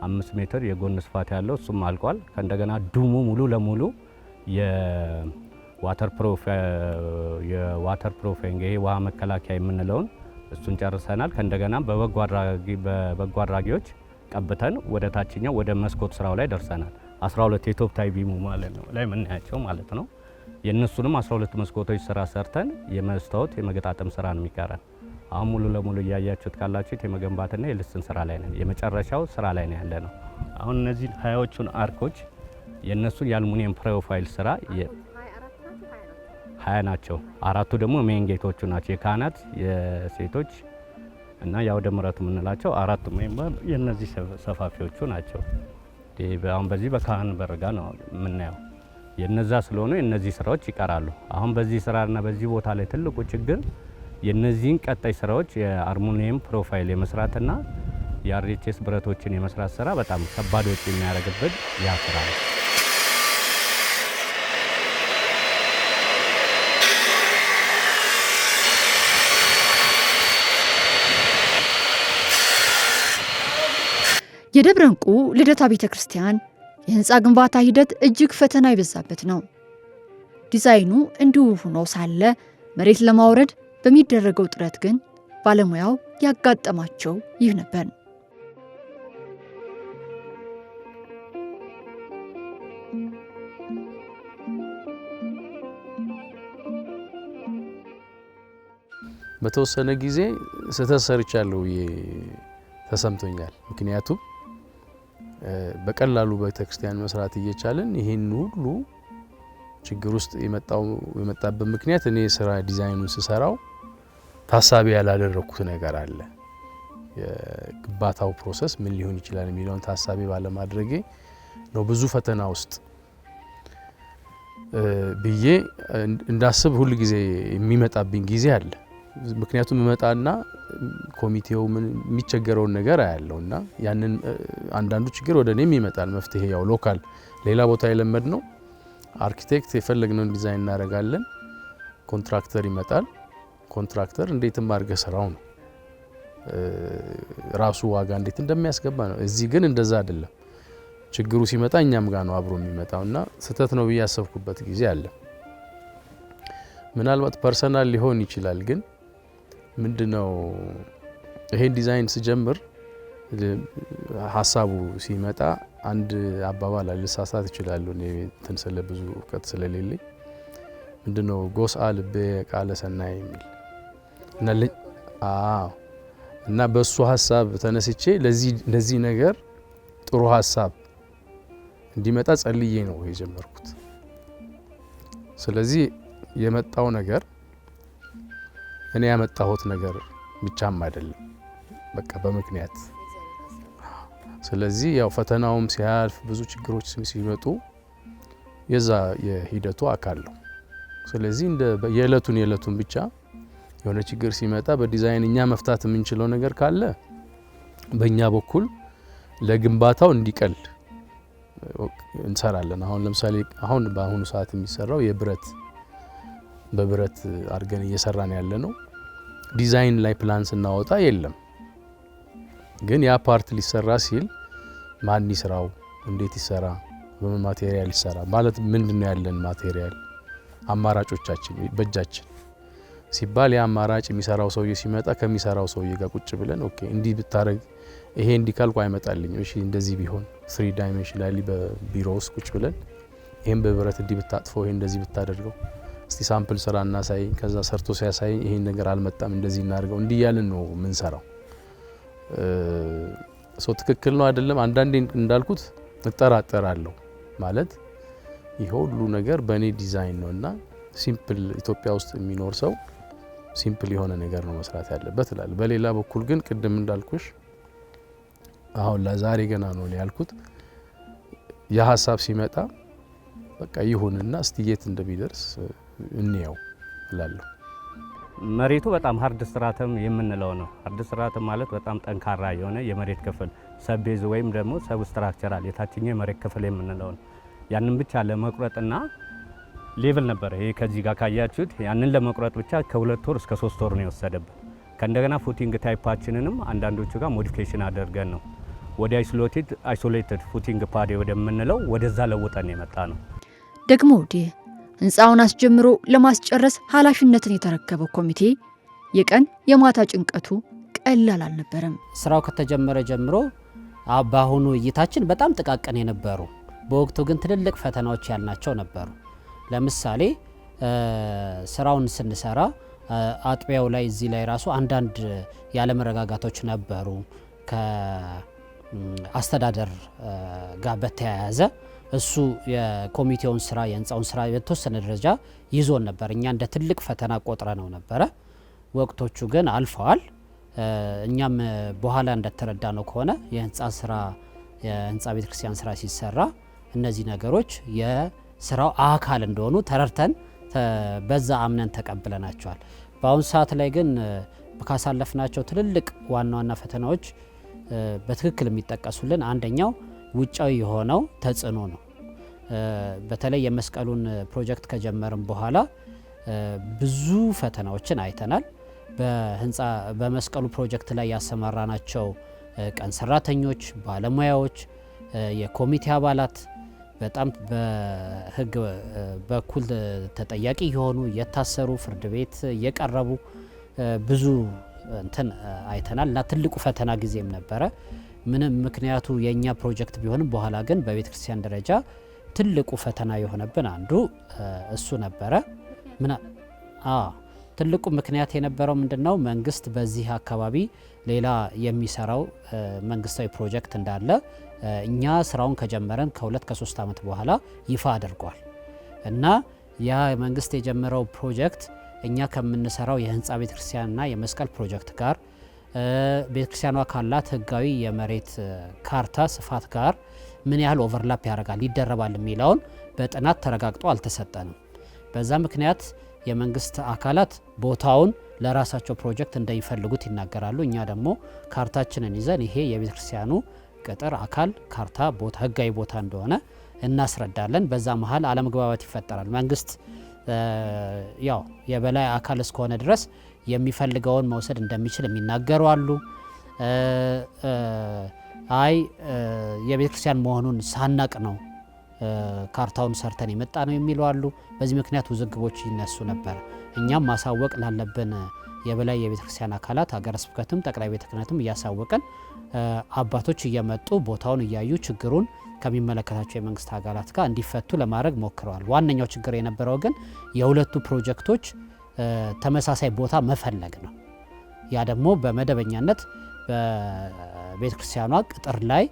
Speaker 7: 5 ሜትር የጎን ስፋት ያለው እሱም አልቋል። ከእንደገና ዱሙ ሙሉ ለሙሉ የዋተር ፕሩፊንግ ይሄ ውሃ መከላከያ የምንለውን እሱን ጨርሰናል። ከእንደገና በበጎ አድራጊዎች ቀብተን ወደ ታችኛው ወደ መስኮት ስራው ላይ ደርሰናል። 12 የቶፕ ታይ ቢሙ ማለት ነው ላይ ምናያቸው ማለት ነው። የነሱንም 12 መስኮቶች ስራ ሰርተን የመስታወት የመገጣጠም ስራ ነው የሚቀረን። አሁን ሙሉ ለሙሉ እያያችሁት ካላችሁት የመገንባትና የልስን ስራ ላይ ነን። የመጨረሻው ስራ ላይ ነው ያለ ነው። አሁን እነዚህ 20ዎቹን አርኮች የነሱን የአልሙኒየም ፕሮፋይል ስራ 20 ናቸው። 4ቱ ደግሞ ሜን ጌቶቹ ናቸው። የካህናት የሴቶች እና የአውደ ምሕረቱ የምንላቸው 4ቱ የነዚህ ሰፋፊዎቹ ናቸው። አሁን በዚህ በካህን በርጋ ነው የምናየው። የነዛ ስለሆነ የነዚህ ስራዎች ይቀራሉ። አሁን በዚህ ስራና በዚህ ቦታ ላይ ትልቁ ችግር የነዚህን ቀጣይ ስራዎች የአልሙኒየም ፕሮፋይል የመስራትና የአርኤችኤስ ብረቶችን የመስራት ስራ በጣም ከባድ ወጪ የሚያደርግበት ያ ስራ ነው።
Speaker 1: የደብረ እንቁ ልደታ ቤተክርስቲያን የህንፃ ግንባታ ሂደት እጅግ ፈተና የበዛበት ነው። ዲዛይኑ እንዲሁ ሆኖ ሳለ መሬት ለማውረድ በሚደረገው ጥረት ግን ባለሙያው ያጋጠማቸው ይህ ነበር።
Speaker 6: በተወሰነ ጊዜ ስህተት ሰርቻለሁ ተሰምቶኛል። ምክንያቱም በቀላሉ ቤተክርስቲያን መስራት እየቻለን ይሄን ሁሉ ችግር ውስጥ የመጣበት ምክንያት እኔ ስራ ዲዛይኑን ስሰራው ታሳቢ ያላደረኩት ነገር አለ። የግንባታው ፕሮሰስ ምን ሊሆን ይችላል የሚለውን ታሳቢ ባለማድረጌ ነው ብዙ ፈተና ውስጥ ብዬ እንዳስብ ሁሉ ጊዜ የሚመጣብኝ ጊዜ አለ። ምክንያቱም መጣና ኮሚቴው ምን የሚቸገረውን ነገር አያለውና ያንን አንዳንዱ ችግር ወደ እኔም ይመጣል። መፍትሄ ያው ሎካል ሌላ ቦታ የለመድ ነው። አርኪቴክት የፈለግነውን ዲዛይን እናደርጋለን። ኮንትራክተር ይመጣል። ኮንትራክተር እንዴትም አድርገ ስራው ነው ራሱ ዋጋ እንዴት እንደሚያስገባ ነው። እዚህ ግን እንደዛ አይደለም። ችግሩ ሲመጣ እኛም ጋር ነው አብሮ የሚመጣውና ስህተት ነው ብዬ ያሰብኩበት ጊዜ አለ። ምናልባት ፐርሰናል ሊሆን ይችላል። ግን ምንድነው ይሄን ዲዛይን ስጀምር ሐሳቡ ሲመጣ አንድ አባባል ልሳሳት ይችላል እኔ ተንሰለ ብዙ እውቀት ስለሌለኝ ምንድነው ጎስአ ልቤ ቃለ ሰናይ የሚል እና በሱ ሐሳብ ተነስቼ ለዚህ ነገር ጥሩ ሐሳብ እንዲመጣ ጸልዬ ነው የጀመርኩት። ስለዚህ የመጣው ነገር እኔ ያመጣሁት ነገር ብቻም አይደለም፣ በቃ በምክንያት። ስለዚህ ያው ፈተናውም ሲያልፍ ብዙ ችግሮች ሲመጡ የዛ የሂደቱ አካል ነው። ስለዚህ እንደ የዕለቱን ብቻ የሆነ ችግር ሲመጣ በዲዛይን እኛ መፍታት የምንችለው ነገር ካለ በእኛ በኩል ለግንባታው እንዲቀል እንሰራለን። አሁን ለምሳሌ በአሁኑ ሰዓት የሚሰራው በብረት አድርገን እየሰራን ያለ ነው። ዲዛይን ላይ ፕላን ስናወጣ የለም። ግን ያ ፓርት ሊሰራ ሲል ማን ይስራው፣ እንዴት ይሰራ፣ በምን ማቴሪያል ይሰራ ማለት ምንድነው ያለን ማቴሪያል አማራጮቻችን በእጃችን ሲባል ያ አማራጭ የሚሰራው ሰውዬ ሲመጣ ከሚሰራው ሰውዬ ጋር ቁጭ ብለን ኦኬ እንዲህ ብታረግ ይሄ እንዲካልኩ አይመጣልኝ፣ እሺ እንደዚህ ቢሆን 3 ዳይሜንሽናሊ በቢሮ ውስጥ ቁጭ ብለን ይሄን በብረት እንዲህ ብታጥፈው ይሄ እንደዚህ ብታደርገው እስቲ ሳምፕል ስራ እናሳይ፣ ከዛ ሰርቶ ሲያሳይ ይሄን ነገር አልመጣም እንደዚህ እናድርገው፣ እንዲህ ያልን ነው ምን ሰራው። ሰው ትክክል ነው አይደለም። አንዳንዴ እንዳልኩት እጠራጠራለሁ ማለት ይሄ ሁሉ ነገር በእኔ ዲዛይን ነውና ሲምፕል ኢትዮጵያ ውስጥ የሚኖር ሰው ሲምፕል የሆነ ነገር ነው መስራት ያለበት ይላል። በሌላ በኩል ግን ቅድም እንዳልኩሽ አሁን ለዛሬ ገና ነው ያልኩት የሐሳብ ሲመጣ በቃ ይሁንና እስቲ የት እንደሚደርስ እንየው እላለሁ።
Speaker 7: መሬቱ በጣም ሃርድ ስትራተም የምንለው ነው። ሃርድ ስትራተም ማለት በጣም ጠንካራ የሆነ የመሬት ክፍል ሰቤዝ ወይም ደግሞ ሰብስትራክቸራል የታችኛው የመሬት ክፍል የምንለው ነው። ያንን ብቻ ለመቁረጥና ሌቭል ነበር ይሄ ከዚህ ጋር ካያችሁት ያንን ለመቁረጥ ብቻ ከ2 ወር እስከ 3 ወር ነው የወሰደብን። ከእንደገና ፉቲንግ ታይፓችንንም አንዳንዶቹ ጋር ሞዲፊኬሽን አድርገን ነው ወደ አይሶሌትድ ፉቲንግ ፓድ ወደምንለው ወደዛ ለውጠን የመጣ ነው።
Speaker 1: ደግሞ ወዲህ ህንፃውን አስጀምሮ ለማስጨረስ ኃላፊነትን የተረከበው ኮሚቴ የቀን የማታ ጭንቀቱ ቀላል አልነበረም።
Speaker 4: ስራው ከተጀመረ ጀምሮ በአሁኑ እይታችን በጣም ጥቃቅን የነበሩ በወቅቱ ግን ትልልቅ ፈተናዎች ያልናቸው ነበሩ። ለምሳሌ ስራውን ስንሰራ አጥቢያው ላይ እዚህ ላይ ራሱ አንዳንድ ያለመረጋጋቶች ነበሩ። ከአስተዳደር ጋር በተያያዘ እሱ የኮሚቴውን ስራ የህንፃውን ስራ የተወሰነ ደረጃ ይዞን ነበር። እኛ እንደ ትልቅ ፈተና ቆጥረ ነው ነበረ። ወቅቶቹ ግን አልፈዋል። እኛም በኋላ እንደተረዳ ነው ከሆነ የህንፃ ቤተክርስቲያን ስራ ሲሰራ እነዚህ ነገሮች የስራው አካል እንደሆኑ ተረድተን በዛ አምነን ተቀብለናቸዋል። በአሁኑ ሰዓት ላይ ግን ካሳለፍናቸው ትልልቅ ዋና ዋና ፈተናዎች በትክክል የሚጠቀሱልን አንደኛው ውጫዊ የሆነው ተጽዕኖ ነው። በተለይ የመስቀሉን ፕሮጀክት ከጀመርን በኋላ ብዙ ፈተናዎችን አይተናል። በመስቀሉ ፕሮጀክት ላይ ያሰማራናቸው ቀን ሰራተኞች፣ ባለሙያዎች፣ የኮሚቴ አባላት በጣም በህግ በኩል ተጠያቂ የሆኑ እየታሰሩ ፍርድ ቤት እየቀረቡ ብዙ እንትን አይተናል እና ትልቁ ፈተና ጊዜም ነበረ። ምንም ምክንያቱ የኛ ፕሮጀክት ቢሆንም በኋላ ግን በቤተ ክርስቲያን ደረጃ ትልቁ ፈተና የሆነብን አንዱ እሱ ነበረ። ትልቁ ምክንያት የነበረው ምንድነው? መንግስት በዚህ አካባቢ ሌላ የሚሰራው መንግስታዊ ፕሮጀክት እንዳለ እኛ ስራውን ከጀመረን ከ2-3 ዓመት በኋላ ይፋ አድርጓል እና ያ መንግስት የጀመረው ፕሮጀክት እኛ ከምንሰራው የህንፃ ቤተክርስቲያንና የመስቀል ፕሮጀክት ጋር ቤተክርስቲያኗ ካላት ህጋዊ የመሬት ካርታ ስፋት ጋር ምን ያህል ኦቨርላፕ ያደርጋል ይደረባል የሚለውን በጥናት ተረጋግጦ አልተሰጠንም። በዛ ምክንያት የመንግስት አካላት ቦታውን ለራሳቸው ፕሮጀክት እንደሚፈልጉት ይናገራሉ። እኛ ደግሞ ካርታችንን ይዘን ይሄ የቤተክርስቲያኑ ቅጥር አካል ካርታ ቦታ ህጋዊ ቦታ እንደሆነ እናስረዳለን። በዛ መሀል አለመግባባት ይፈጠራል። መንግስት ያው የበላይ አካል እስከሆነ ድረስ የሚፈልገውን መውሰድ እንደሚችል የሚናገሩ አሉ። አይ የቤተክርስቲያን መሆኑን ሳናቅ ነው ካርታውን ሰርተን የመጣ ነው የሚሉ አሉ። በዚህ ምክንያት ውዝግቦች ይነሱ ነበር። እኛም ማሳወቅ ላለብን የበላይ የቤተክርስቲያን አካላት ሀገረ ስብከትም ጠቅላይ ቤተ ክህነትም እያሳወቀን አባቶች እየመጡ ቦታውን እያዩ ችግሩን ከሚመለከታቸው የመንግስት አካላት ጋር እንዲፈቱ ለማድረግ ሞክረዋል። ዋነኛው ችግር የነበረው ግን የሁለቱ ፕሮጀክቶች ተመሳሳይ ቦታ መፈለግ ነው። ያ ደግሞ በመደበኛነት በቤተክርስቲያኗ ቅጥር ላይ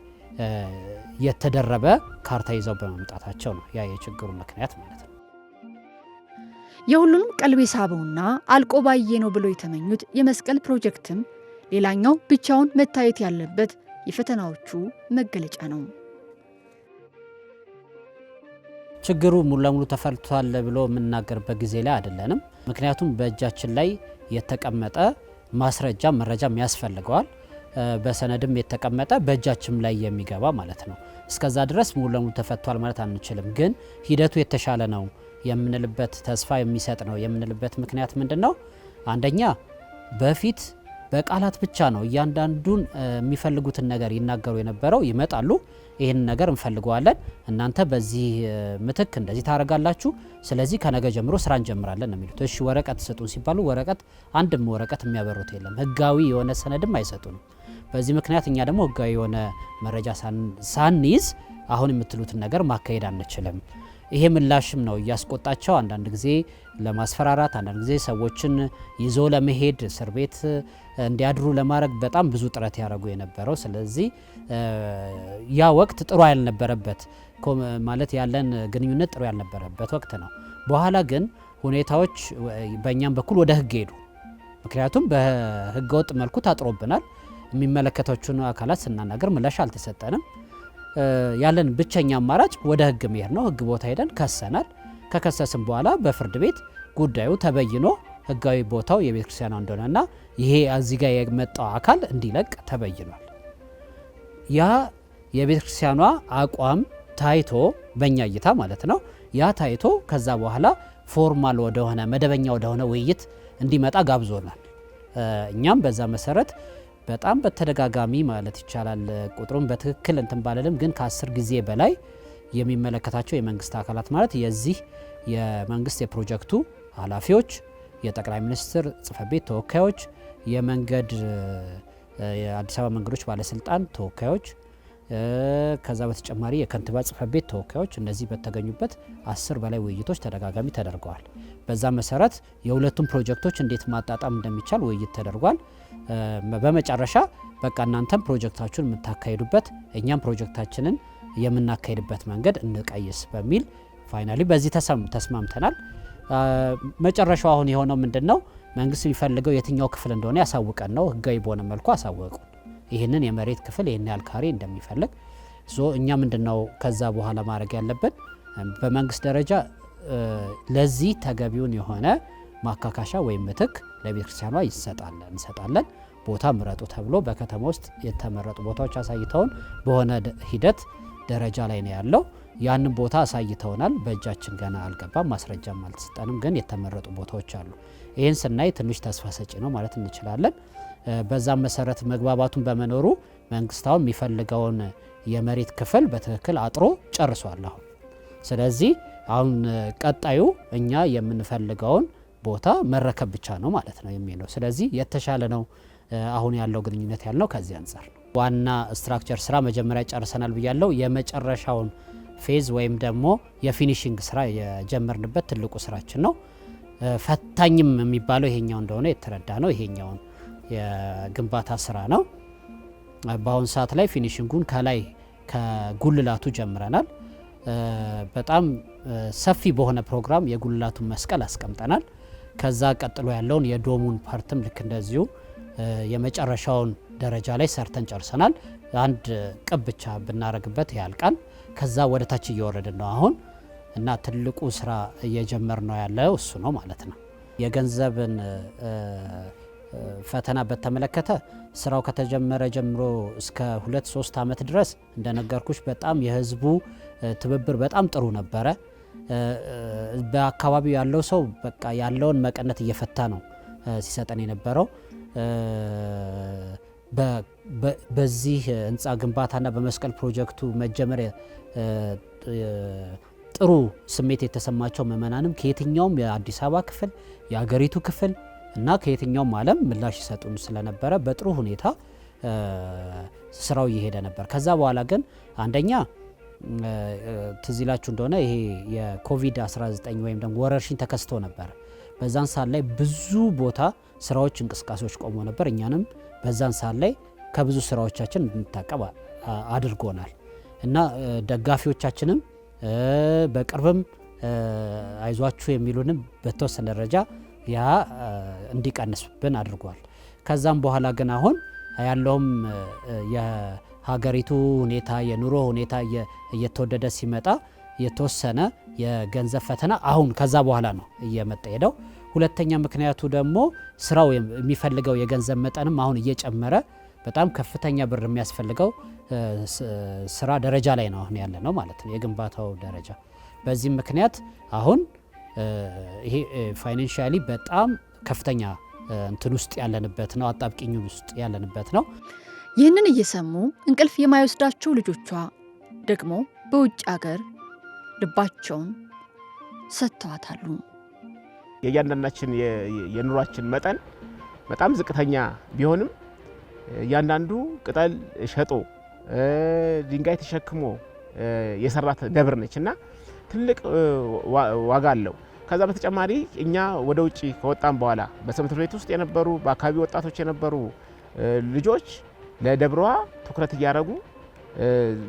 Speaker 4: የተደረበ ካርታ ይዘው በመምጣታቸው ነው። ያ የችግሩ ምክንያት ማለት ነው።
Speaker 1: የሁሉንም ቀልብ ሳበውና አልቆ ባየ ነው ብለው የተመኙት የመስቀል ፕሮጀክትም ሌላኛው ብቻውን መታየት ያለበት የፈተናዎቹ መገለጫ ነው።
Speaker 4: ችግሩ ሙሉ ለሙሉ ተፈልቷል ብሎ የምናገርበት ጊዜ ላይ አይደለንም። ምክንያቱም በእጃችን ላይ የተቀመጠ ማስረጃ መረጃም ያስፈልገዋል። በሰነድም የተቀመጠ በእጃችን ላይ የሚገባ ማለት ነው። እስከዛ ድረስ ሙሉ ለሙሉ ተፈቷል ማለት አንችልም። ግን ሂደቱ የተሻለ ነው የምንልበት ተስፋ የሚሰጥ ነው የምንልበት ምክንያት ምንድነው? አንደኛ በፊት በቃላት ብቻ ነው እያንዳንዱን የሚፈልጉትን ነገር ይናገሩ የነበረው። ይመጣሉ፣ ይህን ነገር እንፈልገዋለን፣ እናንተ በዚህ ምትክ እንደዚህ ታረጋላችሁ፣ ስለዚህ ከነገ ጀምሮ ስራ እንጀምራለን ነው የሚሉት። እሺ ወረቀት ስጡን ሲባሉ አንድም ወረቀት የሚያበሩት የለም። ህጋዊ የሆነ ሰነድም አይሰጡንም። በዚህ ምክንያት እኛ ደግሞ ህጋዊ የሆነ መረጃ ሳንይዝ አሁን የምትሉትን ነገር ማካሄድ አንችልም። ይሄ ምላሽም ነው እያስቆጣቸው አንዳንድ ጊዜ ለማስፈራራት፣ አንዳንድ ጊዜ ሰዎችን ይዞ ለመሄድ እስር ቤት እንዲያድሩ ለማድረግ በጣም ብዙ ጥረት ያደረጉ የነበረው። ስለዚህ ያ ወቅት ጥሩ ያልነበረበት ማለት ያለን ግንኙነት ጥሩ ያልነበረበት ወቅት ነው። በኋላ ግን ሁኔታዎች በእኛም በኩል ወደ ህግ ሄዱ። ምክንያቱም በህገ ወጥ መልኩ ታጥሮብናል። የሚመለከታቸውን አካላት ስናናገር ምላሽ አልተሰጠንም። ያለን ብቸኛ አማራጭ ወደ ህግ መሄድ ነው። ህግ ቦታ ሄደን ከሰናል። ከከሰስን በኋላ በፍርድ ቤት ጉዳዩ ተበይኖ ህጋዊ ቦታው የቤተ ክርስቲያኗ እንደሆነና ይሄ እዚህ ጋር የመጣው አካል እንዲለቅ ተበይኗል። ያ የቤተ ክርስቲያኗ አቋም ታይቶ በእኛ እይታ ማለት ነው። ያ ታይቶ ከዛ በኋላ ፎርማል ወደሆነ መደበኛ ወደሆነ ውይይት እንዲመጣ ጋብዞናል። እኛም በዛ መሰረት በጣም በተደጋጋሚ ማለት ይቻላል ቁጥሩን በትክክል እንትን ባለልም ግን ከ10 ጊዜ በላይ የሚመለከታቸው የመንግስት አካላት ማለት የዚህ የመንግስት የፕሮጀክቱ ኃላፊዎች፣ የጠቅላይ ሚኒስትር ጽሕፈት ቤት ተወካዮች፣ የአዲስ አበባ መንገዶች ባለስልጣን ተወካዮች፣ ከዛ በተጨማሪ የከንቲባ ጽሕፈት ቤት ተወካዮች እነዚህ በተገኙበት 10 በላይ ውይይቶች ተደጋጋሚ ተደርገዋል። በዛ መሰረት የሁለቱም ፕሮጀክቶች እንዴት ማጣጣም እንደሚቻል ውይይት ተደርጓል። በመጨረሻ በቃ እናንተም ፕሮጀክታችሁን የምታካሂዱበት እኛም ፕሮጀክታችንን የምናካሂድበት መንገድ እንቀይስ በሚል ፋይናሊ በዚህ ተስማምተናል። መጨረሻው አሁን የሆነው ምንድነው? መንግስት የሚፈልገው የትኛው ክፍል እንደሆነ ያሳውቀን ነው። ህጋዊ በሆነ መልኩ አሳወቁ። ይህንን የመሬት ክፍል ይህን ያህል ካሬ እንደሚፈልግ እኛ ምንድነው ከዛ በኋላ ማድረግ ያለብን በመንግስት ደረጃ ለዚህ ተገቢውን የሆነ ማካካሻ ወይም ምትክ ለቤተክርስቲያኗ እንሰጣለን። ቦታ ምረጡ ተብሎ በከተማ ውስጥ የተመረጡ ቦታዎች አሳይተውን በሆነ ሂደት ደረጃ ላይ ነው ያለው። ያንን ቦታ አሳይተውናል። በእጃችን ገና አልገባም፣ ማስረጃም አልተሰጠንም፣ ግን የተመረጡ ቦታዎች አሉ። ይህን ስናይ ትንሽ ተስፋ ሰጪ ነው ማለት እንችላለን። በዛም መሰረት መግባባቱን በመኖሩ መንግስታውን የሚፈልገውን የመሬት ክፍል በትክክል አጥሮ ጨርሷል አሁን። ስለዚህ አሁን ቀጣዩ እኛ የምንፈልገውን ቦታ መረከብ ብቻ ነው ማለት ነው የሚለው። ስለዚህ የተሻለ ነው አሁን ያለው ግንኙነት ያልነው ከዚህ አንጻር ነው። ዋና ስትራክቸር ስራ መጀመሪያ ጨርሰናል ብያለው። የመጨረሻውን ፌዝ ወይም ደግሞ የፊኒሽንግ ስራ የጀመርንበት ትልቁ ስራችን ነው። ፈታኝም የሚባለው ይሄኛው እንደሆነ የተረዳ ነው። ይሄኛውን የግንባታ ስራ ነው። በአሁን ሰዓት ላይ ፊኒሽንጉን ከላይ ከጉልላቱ ጀምረናል። በጣም ሰፊ በሆነ ፕሮግራም የጉልላቱን መስቀል አስቀምጠናል። ከዛ ቀጥሎ ያለውን የዶሙን ፓርትም ልክ እንደዚሁ የመጨረሻውን ደረጃ ላይ ሰርተን ጨርሰናል። አንድ ቅብ ብቻ ብናረግበት ያልቃል። ከዛ ወደ ታች እየወረድን ነው አሁን እና ትልቁ ስራ እየጀመር ነው ያለው እሱ ነው ማለት ነው። የገንዘብን ፈተና በተመለከተ ስራው ከተጀመረ ጀምሮ እስከ 2-3 ዓመት ድረስ እንደነገርኩሽ በጣም የህዝቡ ትብብር በጣም ጥሩ ነበረ። በአካባቢው ያለው ሰው በቃ ያለውን መቀነት እየፈታ ነው ሲሰጠን የነበረው። በዚህ ህንፃ ግንባታና በመስቀል ፕሮጀክቱ መጀመር ጥሩ ስሜት የተሰማቸው ምእመናንም ከየትኛውም የአዲስ አበባ ክፍል የሀገሪቱ ክፍል እና ከየትኛውም ዓለም ምላሽ ይሰጡን ስለነበረ በጥሩ ሁኔታ ስራው እየሄደ ነበር። ከዛ በኋላ ግን አንደኛ ትዝ ይላችሁ እንደሆነ ይሄ የኮቪድ-19 ወይም ደግሞ ወረርሽኝ ተከስቶ ነበር። በዛን ሰዓት ላይ ብዙ ቦታ ስራዎች፣ እንቅስቃሴዎች ቆሞ ነበር። እኛንም በዛን ሰዓት ላይ ከብዙ ስራዎቻችን እንድንታቀብ አድርጎናል እና ደጋፊዎቻችንም በቅርብም አይዟችሁ የሚሉንም በተወሰነ ደረጃ ያ እንዲቀንስብን አድርጓል። ከዛም በኋላ ግን አሁን ያለውም የሀገሪቱ ሁኔታ የኑሮ ሁኔታ እየተወደደ ሲመጣ የተወሰነ የገንዘብ ፈተና አሁን ከዛ በኋላ ነው እየመጣ ሄደው። ሁለተኛ ምክንያቱ ደግሞ ስራው የሚፈልገው የገንዘብ መጠንም አሁን እየጨመረ በጣም ከፍተኛ ብር የሚያስፈልገው ስራ ደረጃ ላይ ነው አሁን ያለ ነው ማለት ነው የግንባታው ደረጃ። በዚህ ምክንያት አሁን ይሄ ፋይናንሻሊ በጣም ከፍተኛ እንትን ውስጥ ያለንበት ነው፣ አጣብቂኝ ውስጥ ያለንበት ነው።
Speaker 1: ይህንን እየሰሙ እንቅልፍ የማይወስዳቸው ልጆቿ ደግሞ በውጭ ሀገር ልባቸውን ሰጥተዋታሉ።
Speaker 5: የእያንዳንዳችን የኑሯችን መጠን በጣም ዝቅተኛ ቢሆንም እያንዳንዱ ቅጠል ሸጦ ድንጋይ ተሸክሞ የሰራት ደብር ነች እና ትልቅ ዋጋ አለው። ከዛ በተጨማሪ እኛ ወደ ውጪ ከወጣን በኋላ በሰንበት ቤት ውስጥ የነበሩ በአካባቢ ወጣቶች የነበሩ ልጆች ለደብሯ ትኩረት እያደረጉ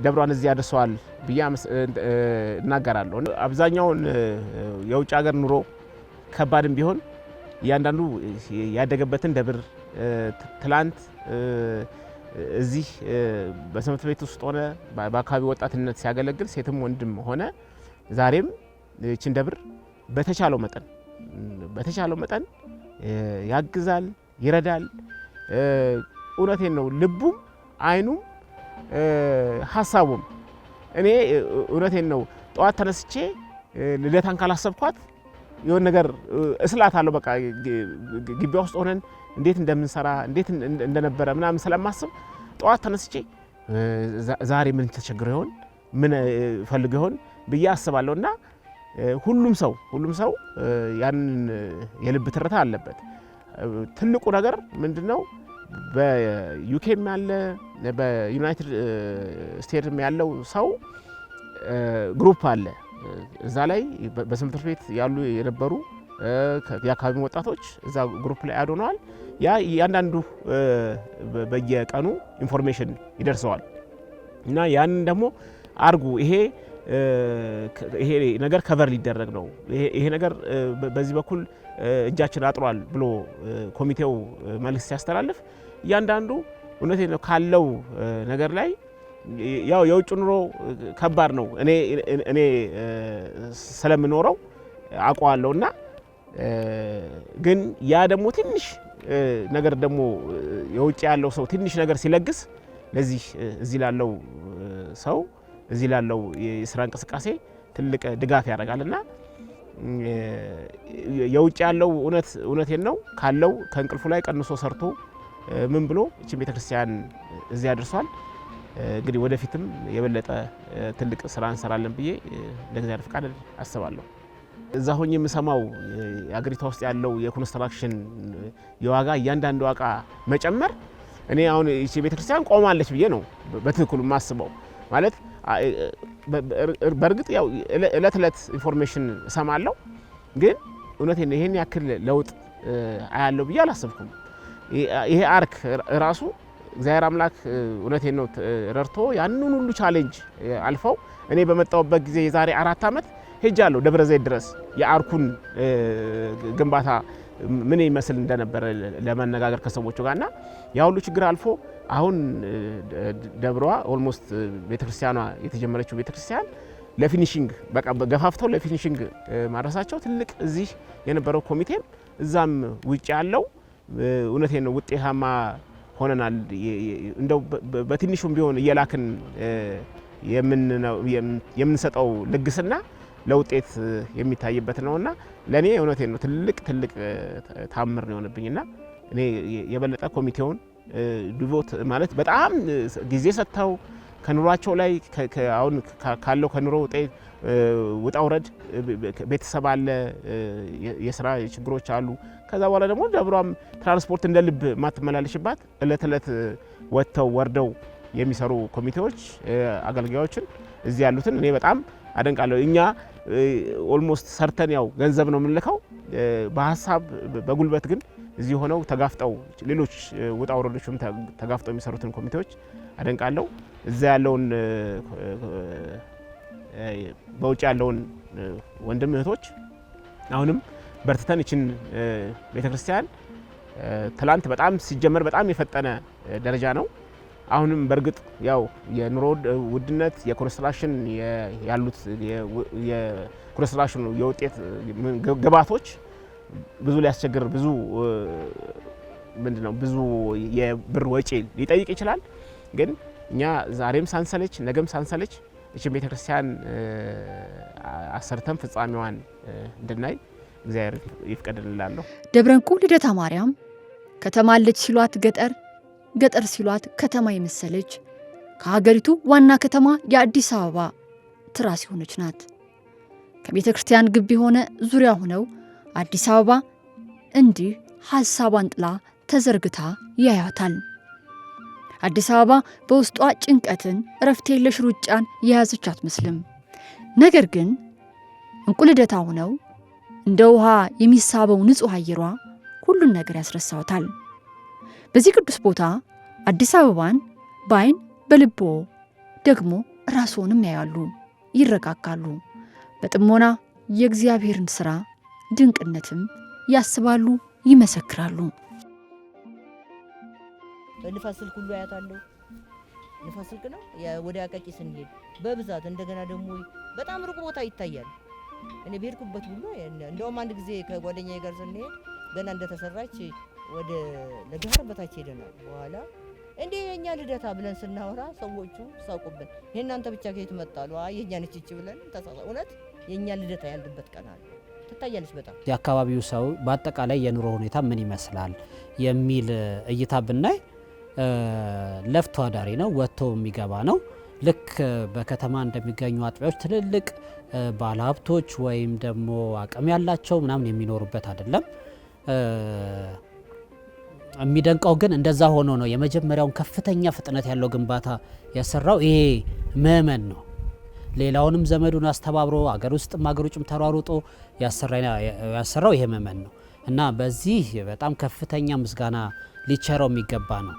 Speaker 5: ደብሯን እዚህ ያደርሰዋል ብዬ እናገራለሁ። አብዛኛውን የውጭ ሀገር ኑሮ ከባድም ቢሆን እያንዳንዱ ያደገበትን ደብር ትላንት እዚህ በሰንበት ቤት ውስጥ ሆነ በአካባቢ ወጣትነት ሲያገለግል ሴትም ወንድም ሆነ ዛሬም እቺን ደብር በተቻለው መጠን ያግዛል፣ ይረዳል። እውነቴን ነው። ልቡም አይኑም ሀሳቡም እኔ እውነቴን ነው። ጠዋት ተነስቼ ልደታን ካላሰብኳት የሆነ ነገር እስላት አለው። በቃ ግቢያ ውስጥ ሆነን እንዴት እንደምንሰራ እንዴት እንደነበረ ምናምን ስለማስብ ጠዋት ተነስቼ ዛሬ ምን ተቸግሮ ይሆን ምን ፈልጎ ይሆን ብዬ አስባለሁና ሁሉም ሰው ያንን የልብ ትርታ አለበት። ትልቁ ነገር ምንድነው? በዩኬም ያለ በዩናይትድ ስቴትስም ያለው ሰው ግሩፕ አለ። እዛ ላይ በትምህርት ቤት ያሉ የነበሩ የአካባቢ ወጣቶች እዛ ግሩፕ ላይ አድ ሆነዋል። ያ እያንዳንዱ በየቀኑ ኢንፎርሜሽን ይደርሰዋል እና ያንን ደግሞ አርጉ ይሄ ነገር ከቨር ሊደረግ ነው፣ ይሄ ነገር በዚህ በኩል እጃችን አጥሯል ብሎ ኮሚቴው መልእክት ሲያስተላልፍ እያንዳንዱ እውነቴን ነው ካለው ነገር ላይ ያው የውጭ ኑሮ ከባድ ነው። እኔ ስለምኖረው አውቀዋለሁና ግን ያ ደግሞ ትንሽ ነገር ደግሞ የውጭ ያለው ሰው ትንሽ ነገር ሲለግስ ለዚህ እዚህ ላለው ሰው እዚህ ላለው የስራ እንቅስቃሴ ትልቅ ድጋፍ ያደርጋልና የውጭ ያለው እውነቴን ነው ካለው ከእንቅልፉ ላይ ቀንሶ ሰርቶ ምን ብሎ እቺ ቤተክርስቲያን እዚህ አድርሷል። እንግዲህ ወደፊትም የበለጠ ትልቅ ስራ እንሰራለን ብዬ ለእግዚአብሔር ፍቃድ አስባለሁ። እዛ ሆኜ የምሰማው የአገሪቷ ውስጥ ያለው የኮንስትራክሽን የዋጋ እያንዳንዱ ዋጋ መጨመር እኔ አሁን እቺ ቤተክርስቲያን ቆማለች ብዬ ነው በትክክሉ የማስበው። ማለት በእርግጥ ያው እለት እለት ኢንፎርሜሽን እሰማለሁ፣ ግን እውነቴን ነው ይሄን ያክል ለውጥ አያለው ብዬ አላሰብኩም። ይሄ አርክ ራሱ እግዚአብሔር አምላክ እውነቴን ነው ረድቶ ያንን ሁሉ ቻሌንጅ አልፈው እኔ በመጣሁበት ጊዜ የዛሬ 4 ዓመት ሄጃለሁ ደብረ ዘይት ድረስ የአርኩን ግንባታ ምን ይመስል እንደነበረ ለመነጋገር ከሰዎቹ ጋርና ያ ሁሉ ችግር አልፎ አሁን ደብሯ ኦልሞስት ቤተክርስቲያኗ የተጀመረችው ቤተክርስቲያን ለፊኒሺንግ በቃ ገፋፍተው ለፊኒሺንግ ማድረሳቸው ትልቅ እዚህ የነበረው ኮሚቴም እዛም ውጭ ያለው እውነቴን ነው ውጤታማ ሆነናል። እንደው በትንሹም ቢሆን እየላክን የምንሰጠው ልግስና ለውጤት የሚታይበት ነውና ለኔ እውነቴን ነው ትልቅ ታምር ነው የሆነብኝና እኔ የበለጠ ኮሚቴውን ዲቮት ማለት በጣም ጊዜ ሰጥተው ከኑሯቸው ላይ አሁን ካለው ከኑሮ ውጣ ውረድ ቤተሰብ አለ፣ የስራ ችግሮች አሉ። ከዛ በኋላ ደግሞ ደብሯም ትራንስፖርት እንደ ልብ ማትመላለሽባት እለት እለት ወጥተው ወርደው የሚሰሩ ኮሚቴዎች አገልጋዮችን እዚህ ያሉትን እኔ በጣም አደንቃለሁ። እኛ ኦልሞስት ሰርተን ያው ገንዘብ ነው የምንልከው፣ በሀሳብ በጉልበት ግን እዚህ ሆነው ተጋፍጠው ሌሎች ውጣ ውረዶችም ተጋፍጠው የሚሰሩትን ኮሚቴዎች አደንቃለሁ። እዛ ያለውን በውጭ ያለውን ወንድም እህቶች አሁንም በርትተን እችን ቤተክርስቲያን ትላንት በጣም ሲጀመር በጣም የፈጠነ ደረጃ ነው። አሁንም በእርግጥ ያው የኑሮ ውድነት የኮንስትራክሽን ያሉት የኮንስትራክሽኑ የውጤት ግብዓቶች ብዙ ሊያስቸግር ብዙ ምንድነው ብዙ የብር ወጪ ሊጠይቅ ይችላል። ግን እኛ ዛሬም ሳንሰለች ነገም ሳንሰለች እቺን ቤተክርስቲያን አሰርተን ፍጻሜዋን እንድናይ እግዚአብሔር ይፍቀድልላለሁ።
Speaker 1: ደብረ ዕንቁ ልደታ ማርያም ከተማለች ሲሏት ገጠር፣ ገጠር ሲሏት ከተማ የመሰለች ከሀገሪቱ ዋና ከተማ የአዲስ አበባ ትራስ የሆነች ናት። ከቤተ ክርስቲያን ግቢ ሆነ ዙሪያ ሆነው አዲስ አበባ እንዲህ ሀሳቧን ጥላ ተዘርግታ ያያታል። አዲስ አበባ በውስጧ ጭንቀትን፣ እረፍት የለሽ ሩጫን የያዘች አትመስልም። ነገር ግን ዕንቁ ልደታ ሆነው እንደ ውሃ የሚሳበው ንጹሕ አየሯ ሁሉን ነገር ያስረሳውታል። በዚህ ቅዱስ ቦታ አዲስ አበባን በዓይን በልቦ ደግሞ ራስዎንም ያያሉ፣ ይረጋጋሉ። በጥሞና የእግዚአብሔርን ሥራ ድንቅነትም ያስባሉ፣ ይመሰክራሉ።
Speaker 2: ንፋስ ስልክ ሁሉ አያታለሁ። ንፋስ ስልክ ነው ወደ አቃቂ ስንሄድ በብዛት እንደገና ደግሞ በጣም ሩቅ ቦታ ይታያል። እኔ በሄድኩበት ሁሉ እንደውም አንድ ጊዜ ከጓደኛዬ ጋር ስንሄድ ገና እንደተሰራች ወደ ለጋር በታች ሄደናል። በኋላ እንዴ የኛ ልደታ ብለን ስናወራ ሰዎቹ ሳቁብን። የእናንተ ብቻ ከየት መጣሉ? የኛ ነች እቺ ብለን ተሳሳ። እውነት የኛ ልደታ ያልድበት ቀን አለ። ትታያለች በጣም
Speaker 4: የአካባቢው ሰው በአጠቃላይ የኑሮ ሁኔታ ምን ይመስላል የሚል እይታ ብናይ ለፍቶ አዳሪ ነው፣ ወጥቶ የሚገባ ነው። ልክ በከተማ እንደሚገኙ አጥቢያዎች ትልልቅ ባለሀብቶች ወይም ደግሞ አቅም ያላቸው ምናምን የሚኖሩበት አይደለም። የሚደንቀው ግን እንደዛ ሆኖ ነው የመጀመሪያውን ከፍተኛ ፍጥነት ያለው ግንባታ ያሰራው ይሄ ምእመን ነው። ሌላውንም ዘመዱን አስተባብሮ አገር ውስጥም አገር ውጭም ተሯሩጦ ያሰራው ይሄ ምእመን ነው እና በዚህ በጣም ከፍተኛ ምስጋና ሊቸረው የሚገባ ነው።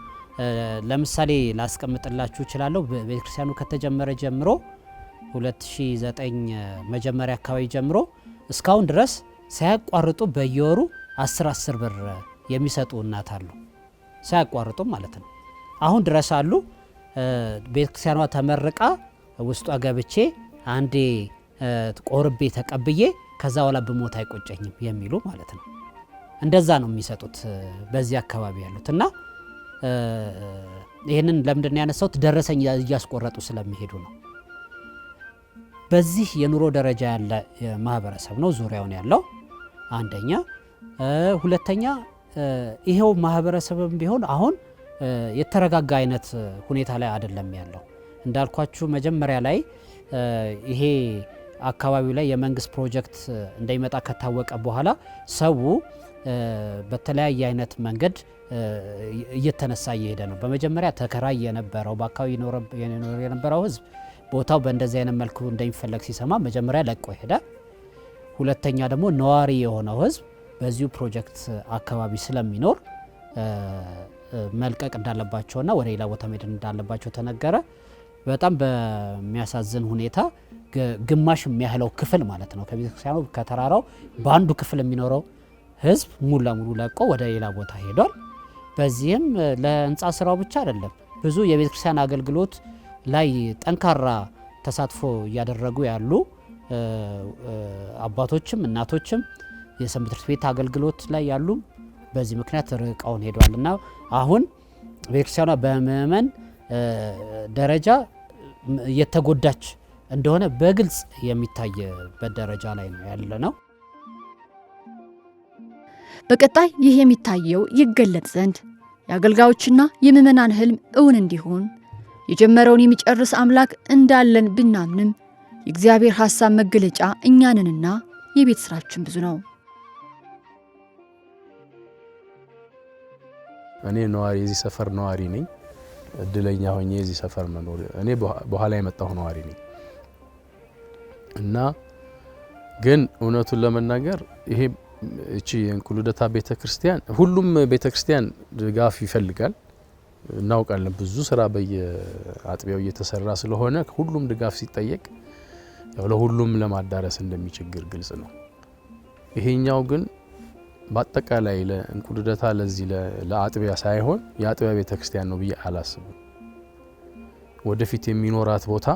Speaker 4: ለምሳሌ ላስቀምጥላችሁ እችላለሁ። ቤተክርስቲያኑ ከተጀመረ ጀምሮ 2009 መጀመሪያ አካባቢ ጀምሮ እስካሁን ድረስ ሳያቋርጡ በየወሩ 10 ብር የሚሰጡ እናት አሉ። ሳያቋርጡ ማለት ነው። አሁን ድረስ አሉ። ቤተክርስቲያኗ ተመርቃ ውስጧ ገብቼ አንዴ ቆርቤ ተቀብዬ ከዛ በኋላ ብሞት አይቆጨኝም የሚሉ ማለት ነው። እንደዛ ነው የሚሰጡት በዚህ አካባቢ ያሉት እና ይህንን ለምንድን ነው ያነሳሁት? ደረሰኝ እያስቆረጡ ስለሚሄዱ ነው። በዚህ የኑሮ ደረጃ ያለ ማህበረሰብ ነው ዙሪያውን ያለው አንደኛ። ሁለተኛ ይሄው ማህበረሰብም ቢሆን አሁን የተረጋጋ አይነት ሁኔታ ላይ አይደለም ያለው። እንዳልኳችሁ መጀመሪያ ላይ ይሄ አካባቢው ላይ የመንግስት ፕሮጀክት እንደሚመጣ ከታወቀ በኋላ ሰው በተለያየ አይነት መንገድ እየተነሳ እየሄደ ነው። በመጀመሪያ ተከራይ የነበረው በአካባቢ ይኖር የነበረው ህዝብ ቦታው በእንደዚህ አይነት መልኩ እንደሚፈለግ ሲሰማ መጀመሪያ ለቆ ሄደ። ሁለተኛ ደግሞ ነዋሪ የሆነው ህዝብ በዚሁ ፕሮጀክት አካባቢ ስለሚኖር መልቀቅ እንዳለባቸውና ወደ ሌላ ቦታ መሄድ እንዳለባቸው ተነገረ። በጣም በሚያሳዝን ሁኔታ ግማሽ የሚያህለው ክፍል ማለት ነው ከቤተክርስቲያኑ ከተራራው በአንዱ ክፍል የሚኖረው ህዝብ ሙሉ ለሙሉ ለቆ ወደ ሌላ ቦታ ሄዷል። በዚህም ለህንፃ ስራው ብቻ አይደለም ብዙ የቤተክርስቲያን አገልግሎት ላይ ጠንካራ ተሳትፎ እያደረጉ ያሉ አባቶችም እናቶችም የሰንበት ትምህርት ቤት አገልግሎት ላይ ያሉ በዚህ ምክንያት ርቀውን ሄዷል እና አሁን ቤተክርስቲያኗ በምእመን ደረጃ እየተጎዳች እንደሆነ በግልጽ የሚታይበት ደረጃ ላይ ነው ያለ ነው።
Speaker 1: በቀጣይ ይህ የሚታየው ይገለጥ ዘንድ የአገልጋዮችና የምእመናን ህልም እውን እንዲሆን የጀመረውን የሚጨርስ አምላክ እንዳለን ብናምንም የእግዚአብሔር ሐሳብ መገለጫ እኛንንና የቤት ስራችን ብዙ ነው።
Speaker 6: እኔ ነዋሪ የዚህ ሰፈር ነዋሪ ነኝ። እድለኛ ሆኜ የዚህ ሰፈር መኖር እኔ በኋላ የመጣሁ ነዋሪ ነኝ እና ግን እውነቱን ለመናገር ይሄ እቺ የእንቁልደታ ቤተክርስቲያን ሁሉም ቤተክርስቲያን ድጋፍ ይፈልጋል እናውቃለን። ብዙ ስራ በየአጥቢያው እየተሰራ ስለሆነ ሁሉም ድጋፍ ሲጠየቅ ያው ለሁሉም ለማዳረስ እንደሚቸግር ግልጽ ነው። ይሄኛው ግን በአጠቃላይ ለእንቁልደታ ለዚህ ለአጥቢያ ሳይሆን የአጥቢያ ቤተክርስቲያን ነው ብዬ አላስብም። ወደፊት የሚኖራት ቦታ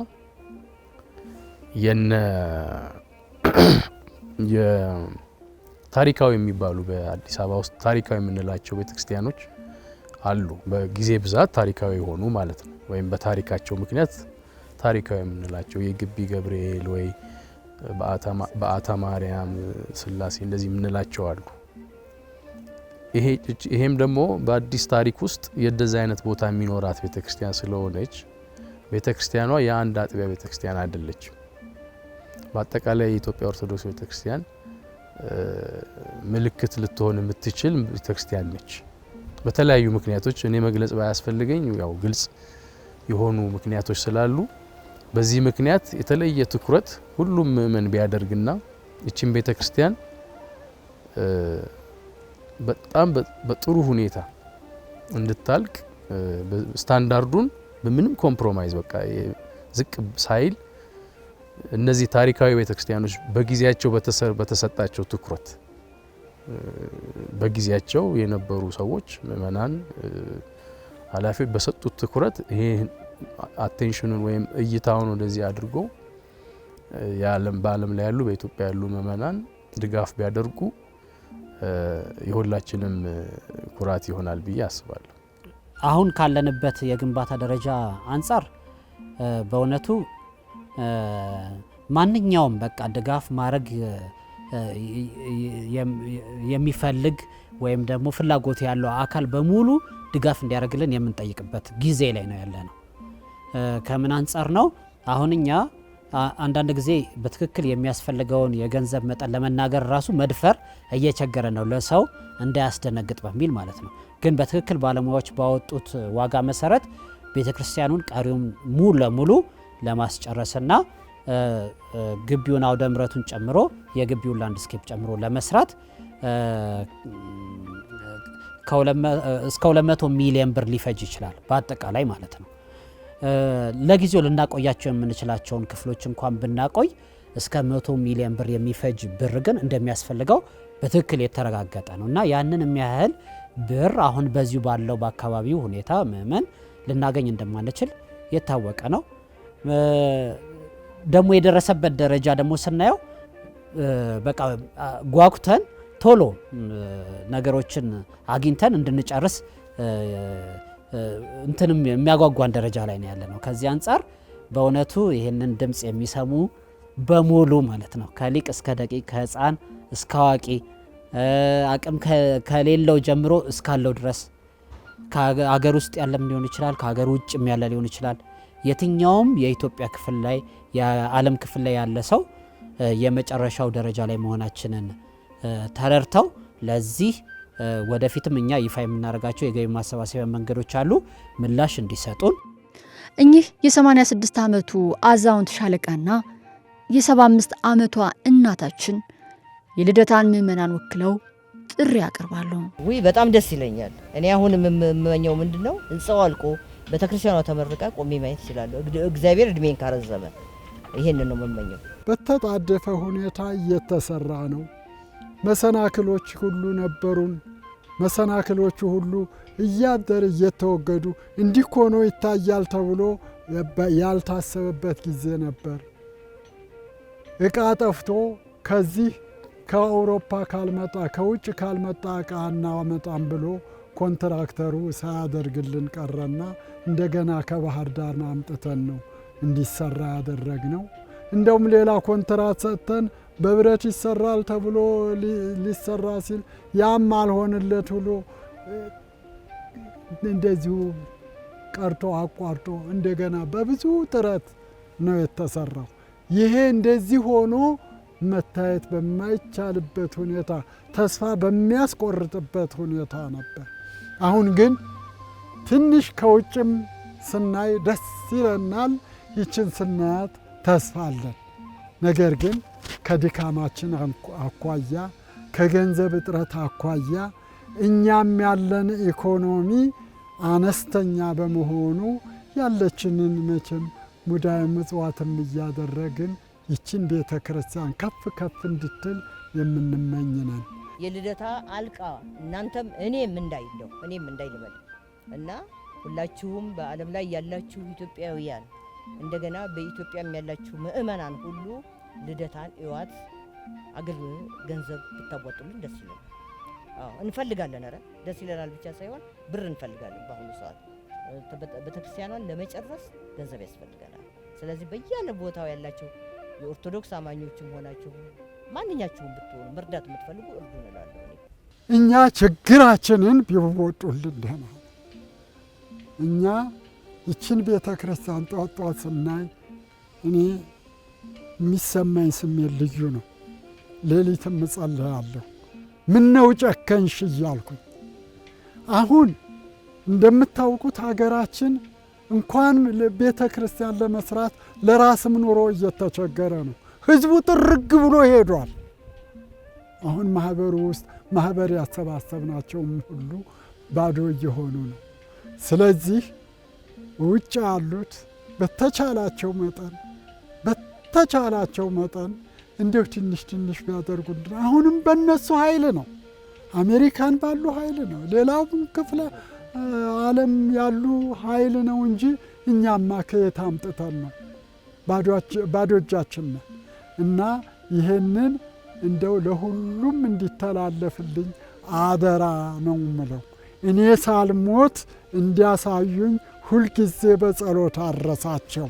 Speaker 6: ታሪካዊ የሚባሉ በአዲስ አበባ ውስጥ ታሪካዊ የምንላቸው ቤተክርስቲያኖች አሉ። በጊዜ ብዛት ታሪካዊ ሆኑ ማለት ነው። ወይም በታሪካቸው ምክንያት ታሪካዊ የምንላቸው የግቢ ገብርኤል ወይ በአታ ማርያም ስላሴ እንደዚህ የምንላቸው አሉ። ይሄም ደግሞ በአዲስ ታሪክ ውስጥ የደዛ አይነት ቦታ የሚኖራት ቤተክርስቲያን ስለሆነች ቤተክርስቲያኗ የአንድ አጥቢያ ቤተክርስቲያን አይደለችም። በአጠቃላይ የኢትዮጵያ ኦርቶዶክስ ቤተክርስቲያን ምልክት ልትሆን የምትችል ቤተክርስቲያን ነች። በተለያዩ ምክንያቶች እኔ መግለጽ ባያስፈልገኝ ያው ግልጽ የሆኑ ምክንያቶች ስላሉ በዚህ ምክንያት የተለየ ትኩረት ሁሉም ምእመን ቢያደርግና እቺን ቤተክርስቲያን በጣም በጥሩ ሁኔታ እንድታልቅ ስታንዳርዱን በምንም ኮምፕሮማይዝ በቃ ዝቅ ሳይል እነዚህ ታሪካዊ ቤተክርስቲያኖች በጊዜያቸው በተሰጣቸው ትኩረት በጊዜያቸው የነበሩ ሰዎች ምእመናን ኃላፊዎች በሰጡት ትኩረት ይሄ አቴንሽኑን ወይም እይታውን ወደዚህ አድርጎ በዓለም ላይ ያሉ በኢትዮጵያ ያሉ ምእመናን ድጋፍ ቢያደርጉ የሁላችንም ኩራት ይሆናል ብዬ አስባለሁ።
Speaker 4: አሁን ካለንበት የግንባታ ደረጃ አንጻር በእውነቱ ማንኛውም በቃ ድጋፍ ማድረግ የሚፈልግ ወይም ደግሞ ፍላጎት ያለው አካል በሙሉ ድጋፍ እንዲያደርግልን የምንጠይቅበት ጊዜ ላይ ነው ያለነው። ከምን አንጻር ነው? አሁን እኛ አንዳንድ ጊዜ በትክክል የሚያስፈልገውን የገንዘብ መጠን ለመናገር ራሱ መድፈር እየቸገረ ነው፣ ለሰው እንዳያስደነግጥ በሚል ማለት ነው። ግን በትክክል ባለሙያዎች ባወጡት ዋጋ መሰረት ቤተክርስቲያኑን ቀሪውን ሙሉ ለሙሉ ለማስጨረስና ግቢውን አውደ ምሕረቱን ጨምሮ የግቢውን ላንድስኬፕ ጨምሮ ለመስራት እስከ 200 ሚሊዮን ብር ሊፈጅ ይችላል በአጠቃላይ ማለት ነው። ለጊዜው ልናቆያቸው የምንችላቸውን ክፍሎች እንኳን ብናቆይ እስከ 100 ሚሊዮን ብር የሚፈጅ ብር ግን እንደሚያስፈልገው በትክክል የተረጋገጠ ነው እና ያንን የሚያህል ብር አሁን በዚሁ ባለው በአካባቢው ሁኔታ ምእመን ልናገኝ እንደማንችል የታወቀ ነው። ደግሞ የደረሰበት ደረጃ ደግሞ ስናየው በቃ ጓጉተን ቶሎ ነገሮችን አግኝተን እንድንጨርስ እንትንም የሚያጓጓን ደረጃ ላይ ነው ያለ ነው። ከዚህ አንጻር በእውነቱ ይህንን ድምፅ የሚሰሙ በሙሉ ማለት ነው ከሊቅ እስከ ደቂቅ ከህፃን እስከ አዋቂ አቅም ከሌለው ጀምሮ እስካለው ድረስ ከአገር ውስጥ ያለም ሊሆን ይችላል፣ ከሀገር ውጭም ያለ ሊሆን ይችላል። የትኛውም የኢትዮጵያ ክፍል ላይ የዓለም ክፍል ላይ ያለ ሰው የመጨረሻው ደረጃ ላይ መሆናችንን ተረድተው ለዚህ ወደፊትም እኛ ይፋ የምናደርጋቸው የገቢ ማሰባሰቢያ መንገዶች አሉ ምላሽ እንዲሰጡን።
Speaker 1: እኚህ የ86 ዓመቱ አዛውንት ሻለቃና የ75 ዓመቷ እናታችን የልደታን ምእመናን ወክለው ጥሪ ያቀርባሉ።
Speaker 2: ውይ በጣም ደስ ይለኛል። እኔ አሁን የምመኘው ምንድነው ህንጻው አልቆ ቤተክርስቲያኗ ተመርቃ ቆሜ ማየት እችላለሁ። እግዚአብሔር እድሜን ካረዘመ ይሄንን ነው የምመኘው።
Speaker 3: በተጣደፈ ሁኔታ እየተሰራ ነው። መሰናክሎች ሁሉ ነበሩን። መሰናክሎቹ ሁሉ እያደር እየተወገዱ እንዲህ ሆኖ ይታያል ተብሎ ያልታሰበበት ጊዜ ነበር። እቃ ጠፍቶ ከዚህ ከአውሮፓ ካልመጣ ከውጭ ካልመጣ እቃ እናመጣም ብሎ ኮንትራክተሩ ሳያደርግልን ቀረና እንደገና ከባህር ዳር አምጥተን ነው እንዲሰራ ያደረግነው። እንደውም ሌላ ኮንትራት ሰጥተን በብረት ይሰራል ተብሎ ሊሰራ ሲል ያም አልሆንለት ብሎ እንደዚሁ ቀርቶ አቋርጦ እንደገና በብዙ ጥረት ነው የተሰራው። ይሄ እንደዚህ ሆኖ መታየት በማይቻልበት ሁኔታ፣ ተስፋ በሚያስቆርጥበት ሁኔታ ነበር። አሁን ግን ትንሽ ከውጭም ስናይ ደስ ይለናል። ይችን ስናያት ተስፋ አለን። ነገር ግን ከድካማችን አኳያ ከገንዘብ እጥረት አኳያ እኛም ያለን ኢኮኖሚ አነስተኛ በመሆኑ ያለችንን መቼም ሙዳየ ምጽዋትም እያደረግን ይችን ቤተ ክርስቲያን ከፍ ከፍ እንድትል የምንመኝ ነን።
Speaker 2: የልደታ አልቃ እናንተም እኔም እንዳይልበል እና ሁላችሁም በዓለም ላይ ያላችሁ ኢትዮጵያውያን እንደገና በኢትዮጵያም ያላችሁ ምእመናን ሁሉ ልደታን እዋት አገር ገንዘብ ብታዋጡልን ደስ ይለናል። እንፈልጋለን። ኧረ ደስ ይለናል ብቻ ሳይሆን ብር እንፈልጋለን። በአሁኑ ሰዓት ቤተክርስቲያኗን ለመጨረስ ገንዘብ ያስፈልገናል። ስለዚህ በያለ ቦታው ያላችሁ የኦርቶዶክስ አማኞችም ሆናችሁ ማንኛችሁም ብትሆኑ መርዳት የምትፈልጉ እርዱ እንላለሁ።
Speaker 3: እኛ ችግራችንን ቢወጡልን ደህና። እኛ ይችን ቤተ ክርስቲያን ጧት ጧት ስናይ እኔ የሚሰማኝ ስሜት ልዩ ነው። ሌሊትም እጸልያለሁ፣ ምነው ጨከንሽ እያልኩኝ። አሁን እንደምታውቁት ሀገራችን እንኳን ቤተ ክርስቲያን ለመስራት ለራስም ኑሮ እየተቸገረ ነው። ህዝቡ ጥርግ ብሎ ሄዷል። አሁን ማህበሩ ውስጥ ማህበር ያሰባሰብናቸውም ሁሉ ባዶ እየሆኑ ነው። ስለዚህ ውጭ ያሉት በተቻላቸው መጠን እንዲሁ ትንሽ ቢያደርጉልን፣ አሁንም በእነሱ ኃይል ነው። አሜሪካን ባሉ ኃይል ነው። ሌላውም ክፍለ ዓለም ያሉ ኃይል ነው እንጂ እኛማ ከየት አምጥተን ነው? ባዶ እጃችን ነው። እና ይህንን እንደው ለሁሉም እንዲተላለፍልኝ አደራ ነው ምለው። እኔ ሳልሞት እንዲያሳዩኝ ሁልጊዜ በጸሎት አረሳቸው።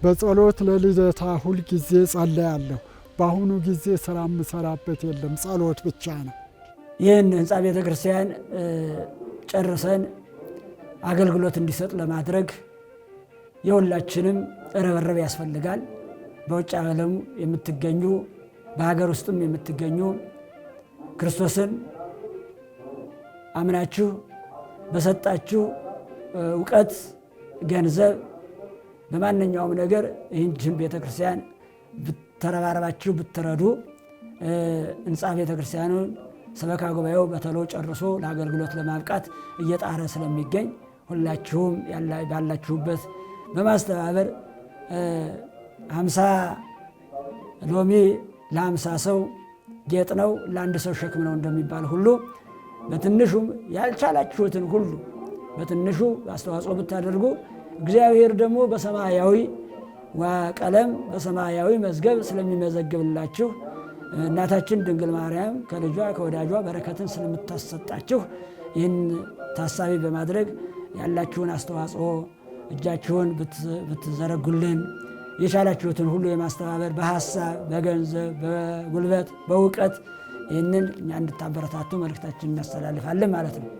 Speaker 3: በጸሎት ለልደታ ሁልጊዜ ጸለያለሁ። በአሁኑ ጊዜ ስራ የምሰራበት የለም፣ ጸሎት ብቻ ነው።
Speaker 8: ይህን ህንፃ ቤተ ክርስቲያን ጨርሰን አገልግሎት እንዲሰጥ ለማድረግ የሁላችንም ርብርብ ያስፈልጋል። በውጭ ዓለም የምትገኙ በሀገር ውስጥም የምትገኙ ክርስቶስን አምናችሁ በሰጣችሁ እውቀት፣ ገንዘብ በማንኛውም ነገር ይህችን ቤተክርስቲያን ተረባረባችሁ ብትረዱ ህንፃ ቤተክርስቲያኑን ሰበካ ጉባኤው በተሎ ጨርሶ ለአገልግሎት ለማብቃት እየጣረ ስለሚገኝ ሁላችሁም ባላችሁበት በማስተባበር 50 ሎሚ ለ50 ሰው ጌጥ ነው፣ ለአንድ ሰው ሸክም ነው እንደሚባል ሁሉ በትንሹም ያልቻላችሁትን ሁሉ በትንሹ አስተዋጽኦ ብታደርጉ እግዚአብሔር ደግሞ በሰማያዊ ቀለም በሰማያዊ መዝገብ ስለሚመዘግብላችሁ እናታችን ድንግል ማርያም ከልጇ ከወዳጇ በረከትን ስለምታሰጣችሁ ይህን ታሳቢ በማድረግ ያላችሁን አስተዋጽኦ እጃችሁን ብትዘረጉልን የቻላችሁትን ሁሉ የማስተባበር በሀሳብ፣ በገንዘብ፣ በጉልበት፣ በእውቀት ይህንን እኛ እንድታበረታቱ መልእክታችን እናስተላልፋለን ማለት ነው።